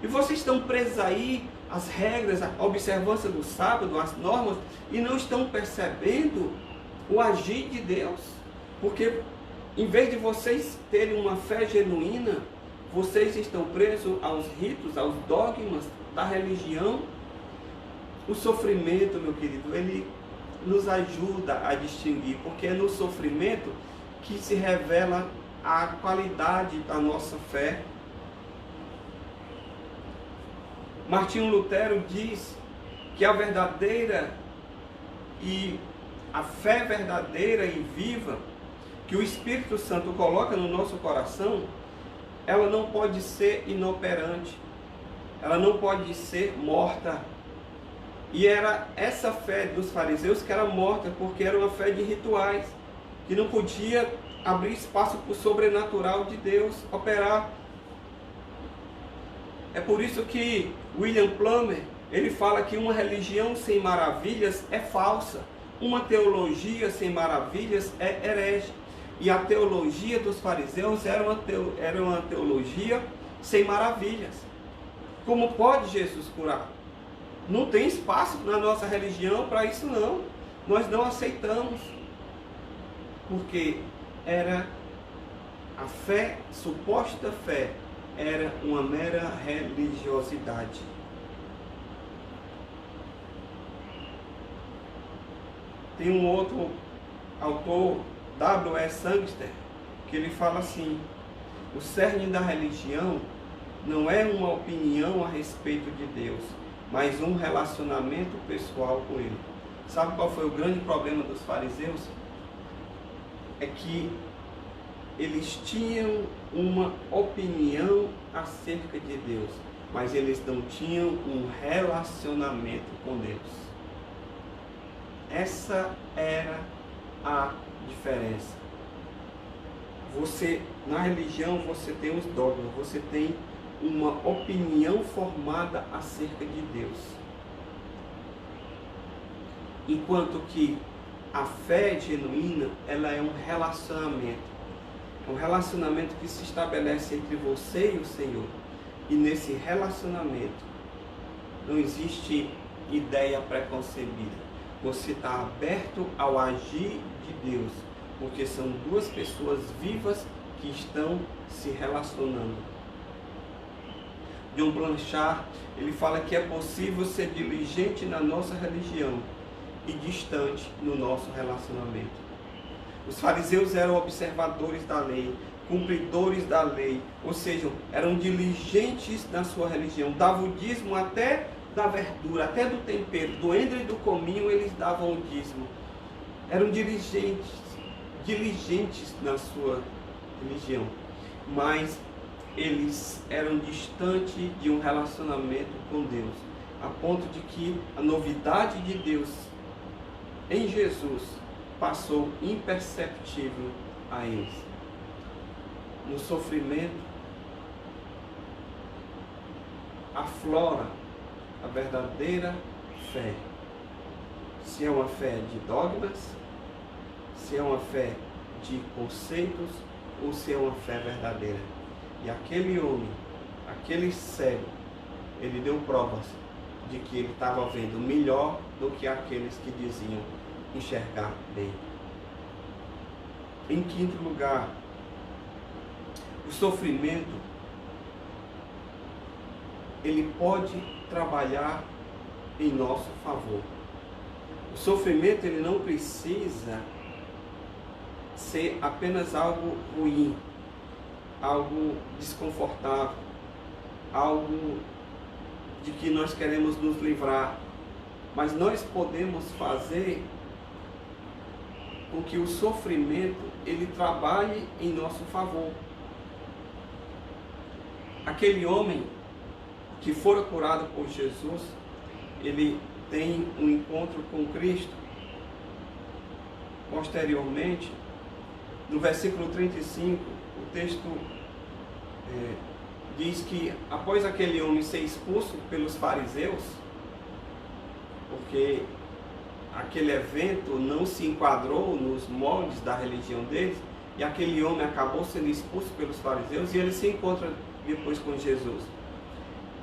E vocês estão presos aí, as regras, a observância do sábado, as normas, e não estão percebendo o agir de Deus. Porque em vez de vocês terem uma fé genuína, vocês estão presos aos ritos, aos dogmas da religião. O sofrimento, meu querido, ele nos ajuda a distinguir, porque é no sofrimento que se revela a qualidade da nossa fé. Martinho Lutero diz que a verdadeira e a fé verdadeira e viva que o Espírito Santo coloca no nosso coração, ela não pode ser inoperante, ela não pode ser morta. E era essa fé dos fariseus que era morta, porque era uma fé de rituais, que não podia abrir espaço para o sobrenatural de Deus operar. É por isso que William Plumer, ele fala que uma religião sem maravilhas é falsa, uma teologia sem maravilhas é herege. E a teologia dos fariseus era uma teologia sem maravilhas. Como pode Jesus curar? Não tem espaço na nossa religião para isso não. Nós não aceitamos. Porque era a fé, suposta fé, era uma mera religiosidade. Tem um outro autor, W.E. Sangster, que ele fala assim: o cerne da religião não é uma opinião a respeito de Deus, mas um relacionamento pessoal com Ele. Sabe qual foi o grande problema dos fariseus? É que eles tinham uma opinião acerca de Deus, mas eles não tinham um relacionamento com Deus. Essa era a diferença. Na religião, você tem os dogmas, você tem uma opinião formada acerca de Deus. Enquanto que a fé genuína, ela é um relacionamento. É um relacionamento que se estabelece entre você e o Senhor. E nesse relacionamento não existe ideia preconcebida. Você está aberto ao agir de Deus, porque são duas pessoas vivas que estão se relacionando. John Blanchard, ele fala que é possível ser diligente na nossa religião e distante no nosso relacionamento. Os fariseus eram observadores da lei, cumpridores da lei, ou seja, eram diligentes na sua religião, davam o dízimo até da verdura, até do tempero, do endro e do cominho eles davam o dízimo. Eram diligentes na sua religião, mas eles eram distantes de um relacionamento com Deus, a ponto de que a novidade de Deus em Jesus passou imperceptível a eles. No sofrimento aflora a verdadeira fé. Se é uma fé de dogmas, se é uma fé de conceitos, ou se é uma fé verdadeira. E aquele homem, aquele cego, ele deu provas de que ele estava vendo melhor do que aqueles que diziam enxergar bem. Em quinto lugar, o sofrimento, ele pode trabalhar em nosso favor. O sofrimento, ele não precisa ser apenas algo ruim, algo desconfortável, algo de que nós queremos nos livrar, mas nós podemos fazer com que o sofrimento ele trabalhe em nosso favor. Aquele homem que fora curado por Jesus, ele tem um encontro com Cristo. Posteriormente, no versículo 35, o texto diz que após aquele homem ser expulso pelos fariseus, porque aquele evento não se enquadrou nos moldes da religião deles, e aquele homem acabou sendo expulso pelos fariseus, e ele se encontra depois com Jesus.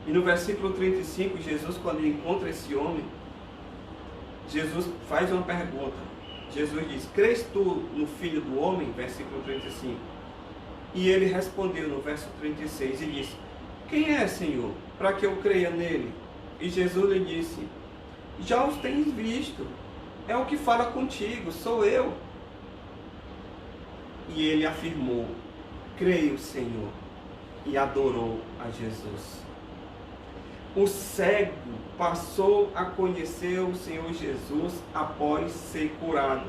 E no versículo 35, Jesus, quando encontra esse homem, Jesus faz uma pergunta. Jesus diz: crês tu no Filho do Homem? Versículo 35. E ele respondeu no verso 36 e disse: quem é, Senhor, para que eu creia nele? E Jesus lhe disse: já os tens visto, é o que fala contigo, sou eu. E ele afirmou: creio, Senhor, e adorou a Jesus. O cego passou a conhecer o Senhor Jesus após ser curado.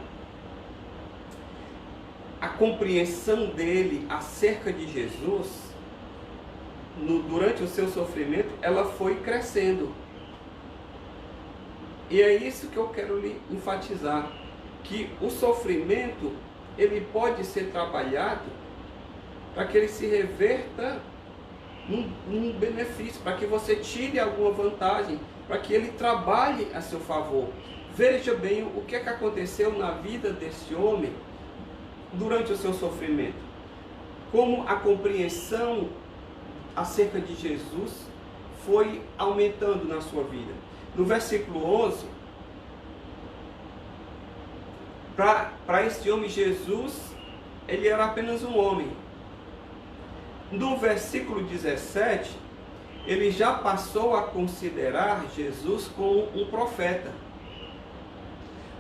A compreensão dele acerca de Jesus, durante o seu sofrimento, ela foi crescendo. E é isso que eu quero lhe enfatizar, que o sofrimento, ele pode ser trabalhado para que ele se reverta num benefício, para que você tire alguma vantagem, para que ele trabalhe a seu favor. Veja bem o que é que aconteceu na vida desse homem durante o seu sofrimento. Como a compreensão acerca de Jesus foi aumentando na sua vida. No versículo 11, para esse homem Jesus, ele era apenas um homem. No versículo 17, ele já passou a considerar Jesus como um profeta.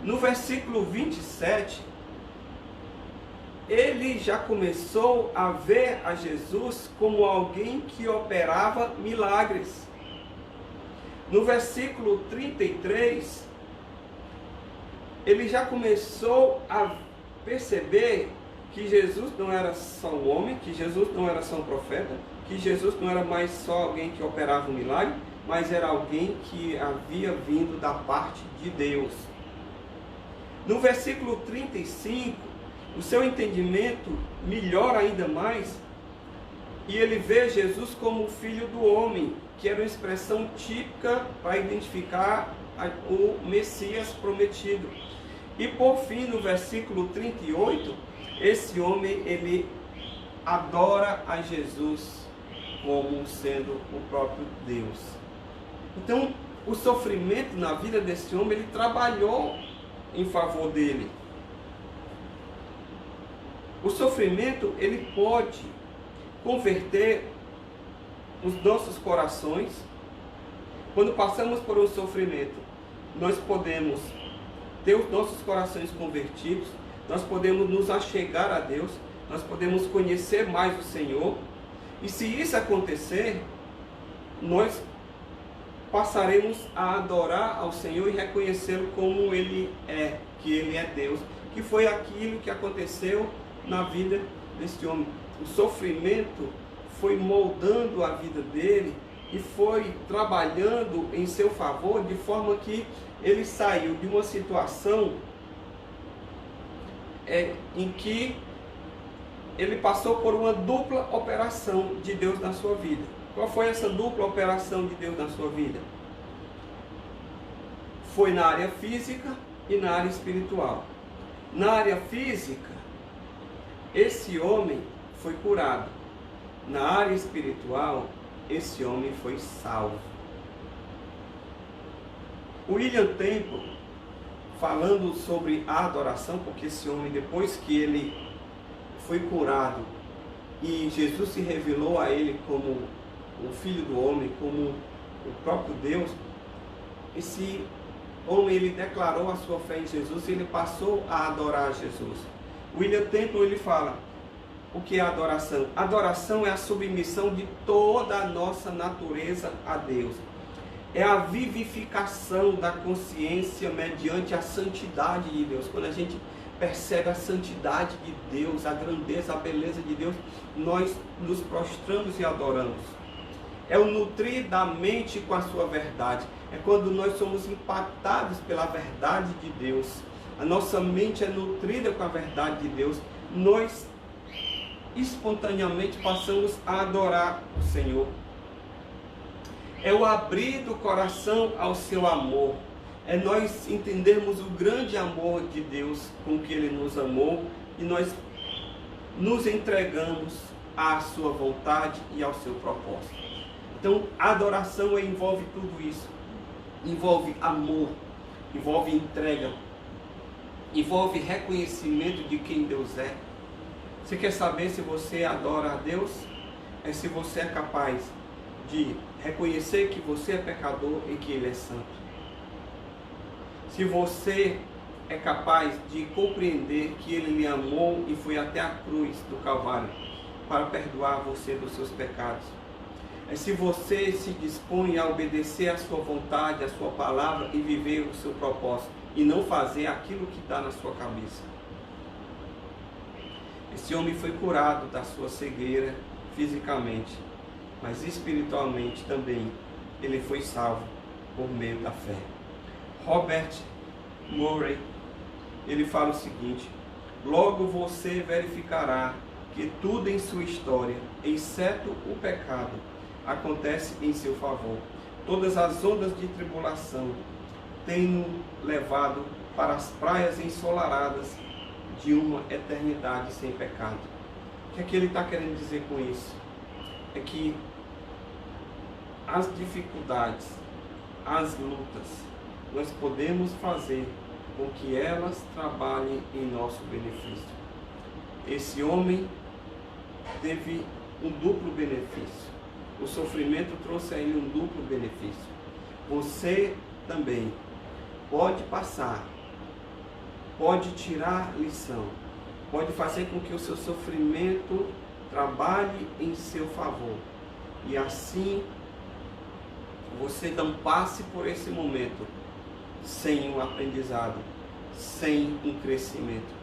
No versículo 27, ele já começou a ver a Jesus como alguém que operava milagres. No versículo 33, ele já começou a perceber que Jesus não era só um homem, que Jesus não era só um profeta, que Jesus não era mais só alguém que operava um milagre, mas era alguém que havia vindo da parte de Deus. No versículo 35, o seu entendimento melhora ainda mais, e ele vê Jesus como o Filho do Homem, que era uma expressão típica para identificar o Messias prometido. E por fim, no versículo 38, esse homem, ele adora a Jesus como sendo o próprio Deus. Então, o sofrimento na vida desse homem, ele trabalhou em favor dele. O sofrimento, ele pode converter os nossos corações. Quando passamos por um sofrimento, nós podemos ter os nossos corações convertidos, nós podemos nos achegar a Deus, nós podemos conhecer mais o Senhor. E se isso acontecer, nós passaremos a adorar ao Senhor e reconhecê-lo como Ele é, que Ele é Deus, que foi aquilo que aconteceu na vida deste homem. O sofrimento foi moldando a vida dele e foi trabalhando em seu favor, de forma que ele saiu de uma situação em que ele passou por uma dupla operação de Deus na sua vida. Qual foi essa dupla operação de Deus na sua vida? Foi na área física e na área espiritual. Na área física, esse homem foi curado. Na área espiritual, esse homem foi salvo. William Temple, falando sobre a adoração, porque esse homem, depois que ele foi curado e Jesus se revelou a ele como o Filho do Homem, como o próprio Deus, esse homem, ele declarou a sua fé em Jesus e ele passou a adorar Jesus. William Temple, ele fala: o que é adoração? Adoração é a submissão de toda a nossa natureza a Deus. É a vivificação da consciência mediante a santidade de Deus. Quando a gente percebe a santidade de Deus, a grandeza, a beleza de Deus, nós nos prostramos e adoramos. É o nutrir da mente com a sua verdade. É quando nós somos impactados pela verdade de Deus. A nossa mente é nutrida com a verdade de Deus. Nós espontaneamente passamos a adorar o Senhor. É o abrir do coração ao seu amor. É nós entendermos o grande amor de Deus com que Ele nos amou e nós nos entregamos à sua vontade e ao seu propósito. Então, a adoração envolve tudo isso. Envolve amor, envolve entrega, envolve reconhecimento de quem Deus é. Você quer saber se você adora a Deus? É se você é capaz de reconhecer que você é pecador e que Ele é santo. Se você é capaz de compreender que Ele lhe amou e foi até a cruz do Calvário para perdoar você dos seus pecados. É se você se dispõe a obedecer a sua vontade, a sua palavra e viver o seu propósito e não fazer aquilo que está na sua cabeça. Esse homem foi curado da sua cegueira fisicamente, mas espiritualmente também ele foi salvo por meio da fé. Robert Murray, ele fala o seguinte: logo você verificará que tudo em sua história, exceto o pecado, acontece em seu favor. Todas as ondas de tribulação têm-nos levado para as praias ensolaradas de uma eternidade sem pecado. O que é que ele está querendo dizer com isso? É que as dificuldades, as lutas, nós podemos fazer com que elas trabalhem em nosso benefício. Esse homem teve um duplo benefício. O sofrimento trouxe a ele um duplo benefício. Você também pode passar, pode tirar lição, pode fazer com que o seu sofrimento trabalhe em seu favor. E assim você não passe por esse momento sem um aprendizado, sem um crescimento,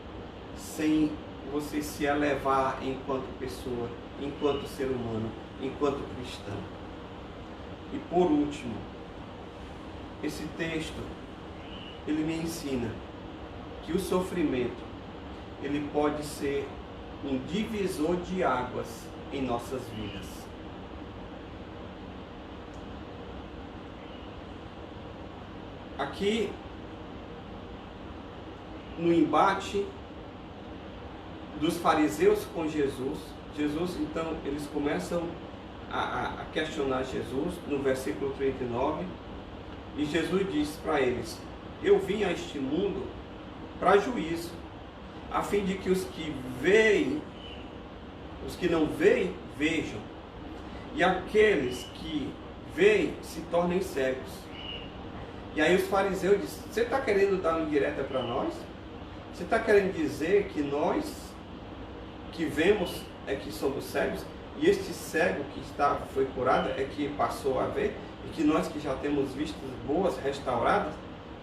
sem você se elevar enquanto pessoa, enquanto ser humano, enquanto cristão. E por último, esse texto, ele me ensina que o sofrimento, ele pode ser um divisor de águas em nossas vidas. Aqui, no embate dos fariseus com Jesus, então, eles começam a questionar Jesus no versículo 39, e Jesus diz para eles: eu vim a este mundo para juízo, a fim de que os que veem, os que não veem, vejam, e aqueles que veem se tornem cegos. E aí os fariseus dizem: você está querendo dar uma indireta para nós? Você está querendo dizer que nós que vemos é que somos cegos, e este cego que foi curado é que passou a ver, e que nós que já temos vistas boas, restauradas,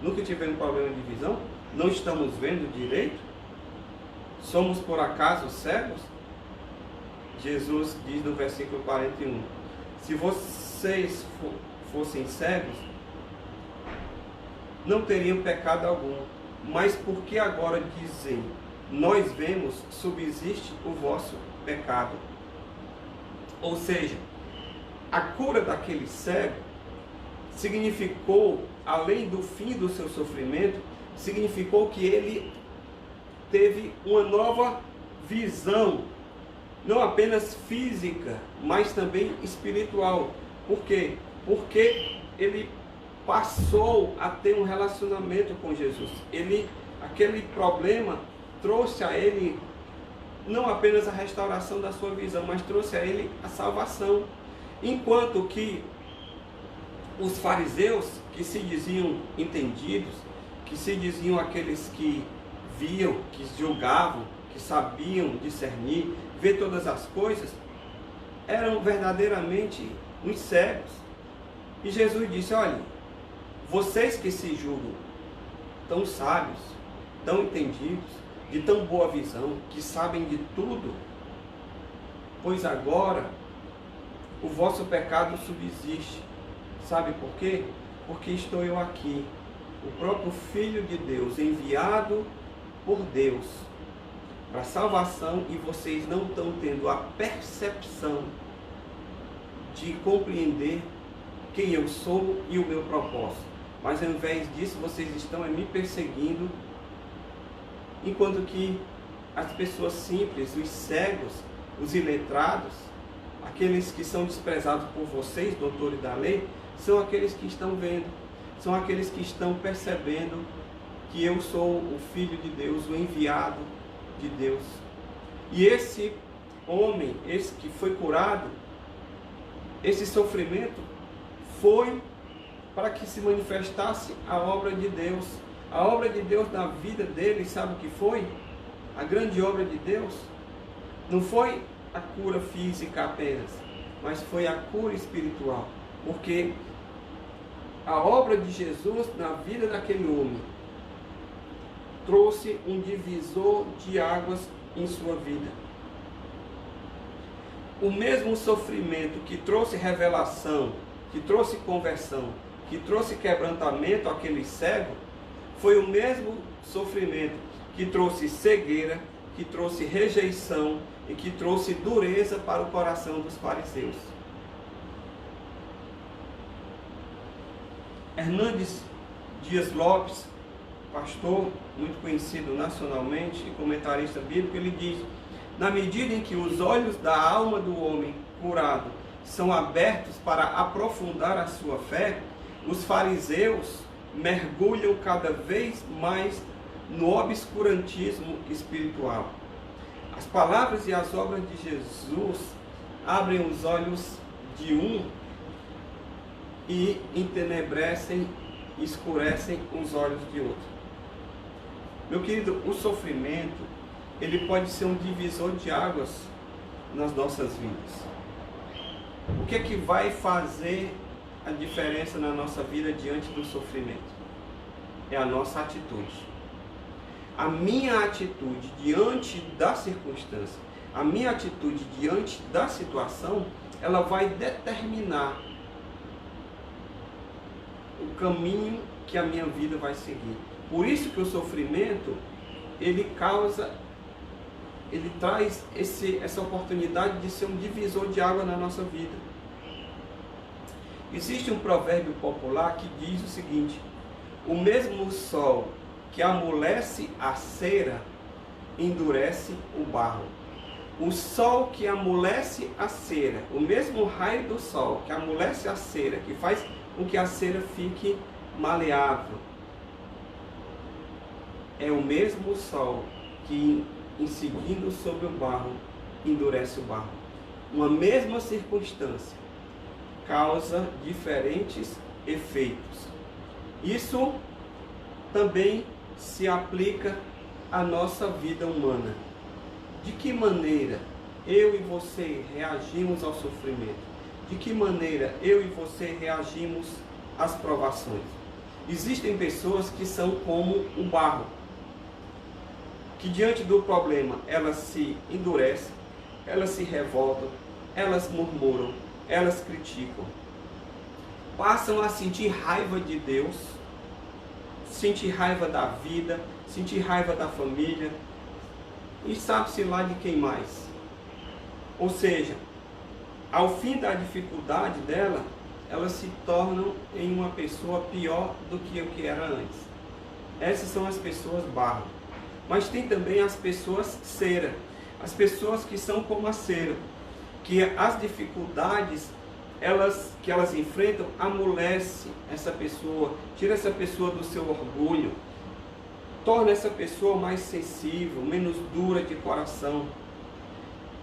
nunca tivemos problema de visão, não estamos vendo direito? Somos por acaso cegos? Jesus diz no versículo 41, se vocês fossem cegos, não teriam pecado algum, mas porque agora dizem, nós vemos, subsiste o vosso pecado. Ou seja, a cura daquele cego significou, além do fim do seu sofrimento, significou que ele teve uma nova visão, não apenas física, mas também espiritual. Por quê? Porque ele passou a ter um relacionamento com Jesus. Aquele problema trouxe a ele não apenas a restauração da sua visão, mas trouxe a ele a salvação. Enquanto que os fariseus, que se diziam entendidos, que se diziam aqueles que viam, que julgavam, que sabiam discernir, ver todas as coisas, eram verdadeiramente uns cegos. E Jesus disse: olha, vocês que se julgam tão sábios, tão entendidos, de tão boa visão, que sabem de tudo, pois agora o vosso pecado subsiste. Sabe por quê? Porque estou eu aqui, o próprio Filho de Deus, enviado por Deus para salvação, e vocês não estão tendo a percepção de compreender quem eu sou e o meu propósito. Mas ao invés disso, vocês estão me perseguindo, enquanto que as pessoas simples, os cegos, os iletrados, aqueles que são desprezados por vocês, doutores da lei, são aqueles que estão vendo, são aqueles que estão percebendo que eu sou o Filho de Deus, o enviado de Deus. E esse homem, esse que foi curado, esse sofrimento foi para que se manifestasse a obra de Deus. A obra de Deus na vida dele, sabe o que foi? A grande obra de Deus não foi a cura física apenas, mas foi a cura espiritual. Porque a obra de Jesus na vida daquele homem trouxe um divisor de águas em sua vida. O mesmo sofrimento que trouxe revelação, que trouxe conversão, que trouxe quebrantamento àquele cego, foi o mesmo sofrimento que trouxe cegueira, que trouxe rejeição e que trouxe dureza para o coração dos fariseus. Hernandes Dias Lopes, pastor muito conhecido nacionalmente e comentarista bíblico, ele diz: na medida em que os olhos da alma do homem curado são abertos para aprofundar a sua fé, os fariseus mergulham cada vez mais no obscurantismo espiritual. As palavras e as obras de Jesus abrem os olhos de um e entenebrecem, escurecem os olhos de outro. Meu querido, o sofrimento, ele pode ser um divisor de águas nas nossas vidas. O que é que vai fazer a diferença na nossa vida diante do sofrimento? É a nossa atitude. A minha atitude diante da circunstância, a minha atitude diante da situação, ela vai determinar o caminho que a minha vida vai seguir. Por isso que o sofrimento, ele traz essa oportunidade de ser um divisor de água na nossa vida. Existe um provérbio popular que diz o seguinte: o mesmo sol que amolece a cera, endurece o barro. O sol que amolece a cera, o mesmo raio do sol que amolece a cera, que faz com que a cera fique maleável, é o mesmo sol que, incidindo sobre o barro, endurece o barro. uma mesma circunstância causa diferentes efeitos. Isso também se aplica à nossa vida humana. De que maneira eu e você reagimos ao sofrimento? De que maneira eu e você reagimos às provações? Existem pessoas que são como o barro, que diante do problema elas se endurecem, elas se revoltam, elas murmuram, elas criticam, passam a sentir raiva de Deus, sentir raiva da vida, sentir raiva da família e sabe-se lá de quem mais. Ou seja, ao fim da dificuldade dela, elas se tornam em uma pessoa pior do que o que era antes. Essas são as pessoas barro. Mas tem também as pessoas cera, as pessoas que são como a cera, que as dificuldades que elas enfrentam amolece essa pessoa, tira essa pessoa do seu orgulho, torna essa pessoa mais sensível, menos dura de coração.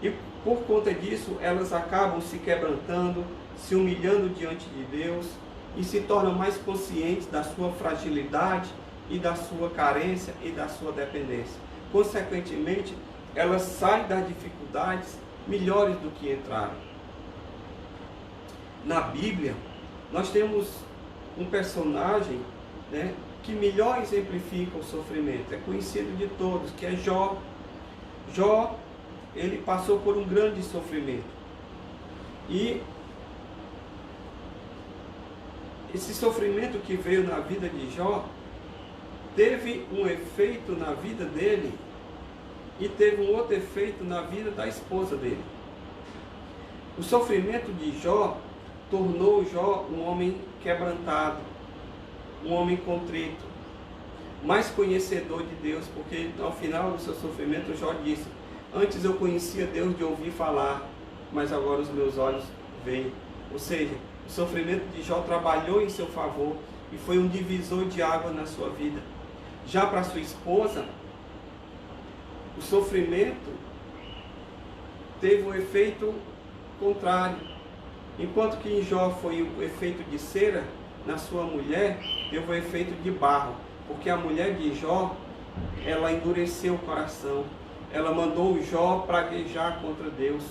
E por conta disso, elas acabam se quebrantando, se humilhando diante de Deus e se tornam mais conscientes da sua fragilidade e da sua carência e da sua dependência. Consequentemente, elas saem das dificuldades melhores do que entraram. Na Bíblia, nós temos um personagem, que melhor exemplifica o sofrimento, é conhecido de todos, que é Jó. Jó, ele passou por um grande sofrimento. E esse sofrimento que veio na vida de Jó, teve um efeito na vida dele e teve um outro efeito na vida da esposa dele. O sofrimento de Jó tornou Jó um homem quebrantado, um homem contrito, mais conhecedor de Deus, porque ao final do seu sofrimento Jó disse: antes eu conhecia Deus de ouvir falar, mas agora os meus olhos veem. Ou seja, o sofrimento de Jó trabalhou em seu favor e foi um divisor de água na sua vida. Já para sua esposa, o sofrimento teve um efeito contrário. Enquanto que em Jó foi o efeito de cera, na sua mulher teve o efeito de barro. Porque a mulher de Jó, ela endureceu o coração. Ela mandou Jó praguejar contra Deus.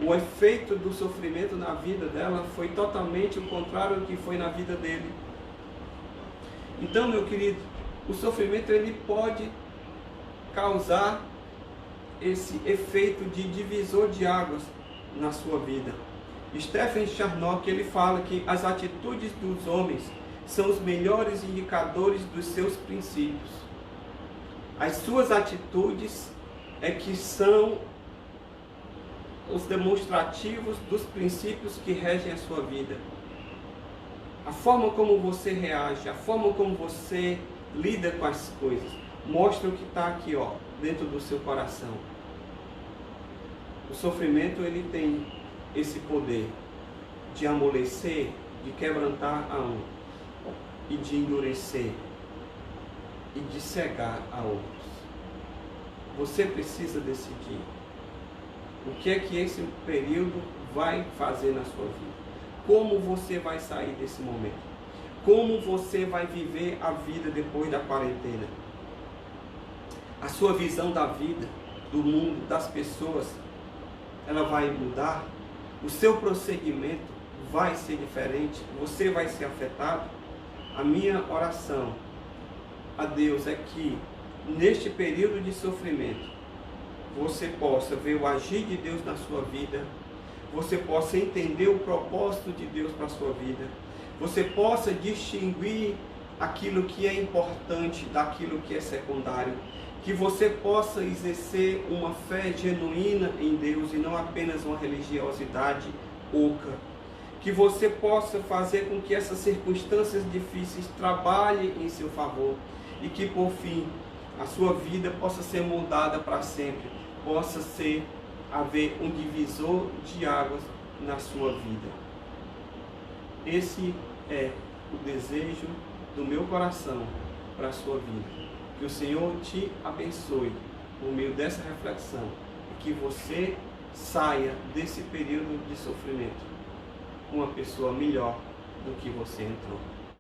O efeito do sofrimento na vida dela foi totalmente o contrário do que foi na vida dele. Então, meu querido, o sofrimento ele pode causar esse efeito de divisor de águas na sua vida. Stephen Charnock, ele fala que as atitudes dos homens são os melhores indicadores dos seus princípios. As suas atitudes é que são os demonstrativos dos princípios que regem a sua vida. A forma como você reage, a forma como você lida com as coisas, mostra o que está aqui, dentro do seu coração. O sofrimento ele tem esse poder de amolecer, de quebrantar a um, e de endurecer, e de cegar a outros. Você precisa decidir o que é que esse período vai fazer na sua vida. Como você vai sair desse momento? Como você vai viver a vida depois da quarentena? A sua visão da vida, do mundo, das pessoas, ela vai mudar? O seu prosseguimento vai ser diferente? Você vai ser afetado? A minha oração a Deus é que, neste período de sofrimento, você possa ver o agir de Deus na sua vida, você possa entender o propósito de Deus para a sua vida, você possa distinguir aquilo que é importante daquilo que é secundário, que você possa exercer uma fé genuína em Deus e não apenas uma religiosidade oca, que você possa fazer com que essas circunstâncias difíceis trabalhem em seu favor e que por fim a sua vida possa ser moldada para sempre, possa haver um divisor de águas na sua vida. Esse é o desejo do meu coração para a sua vida. Que o Senhor te abençoe por meio dessa reflexão e que você saia desse período de sofrimento uma pessoa melhor do que você entrou.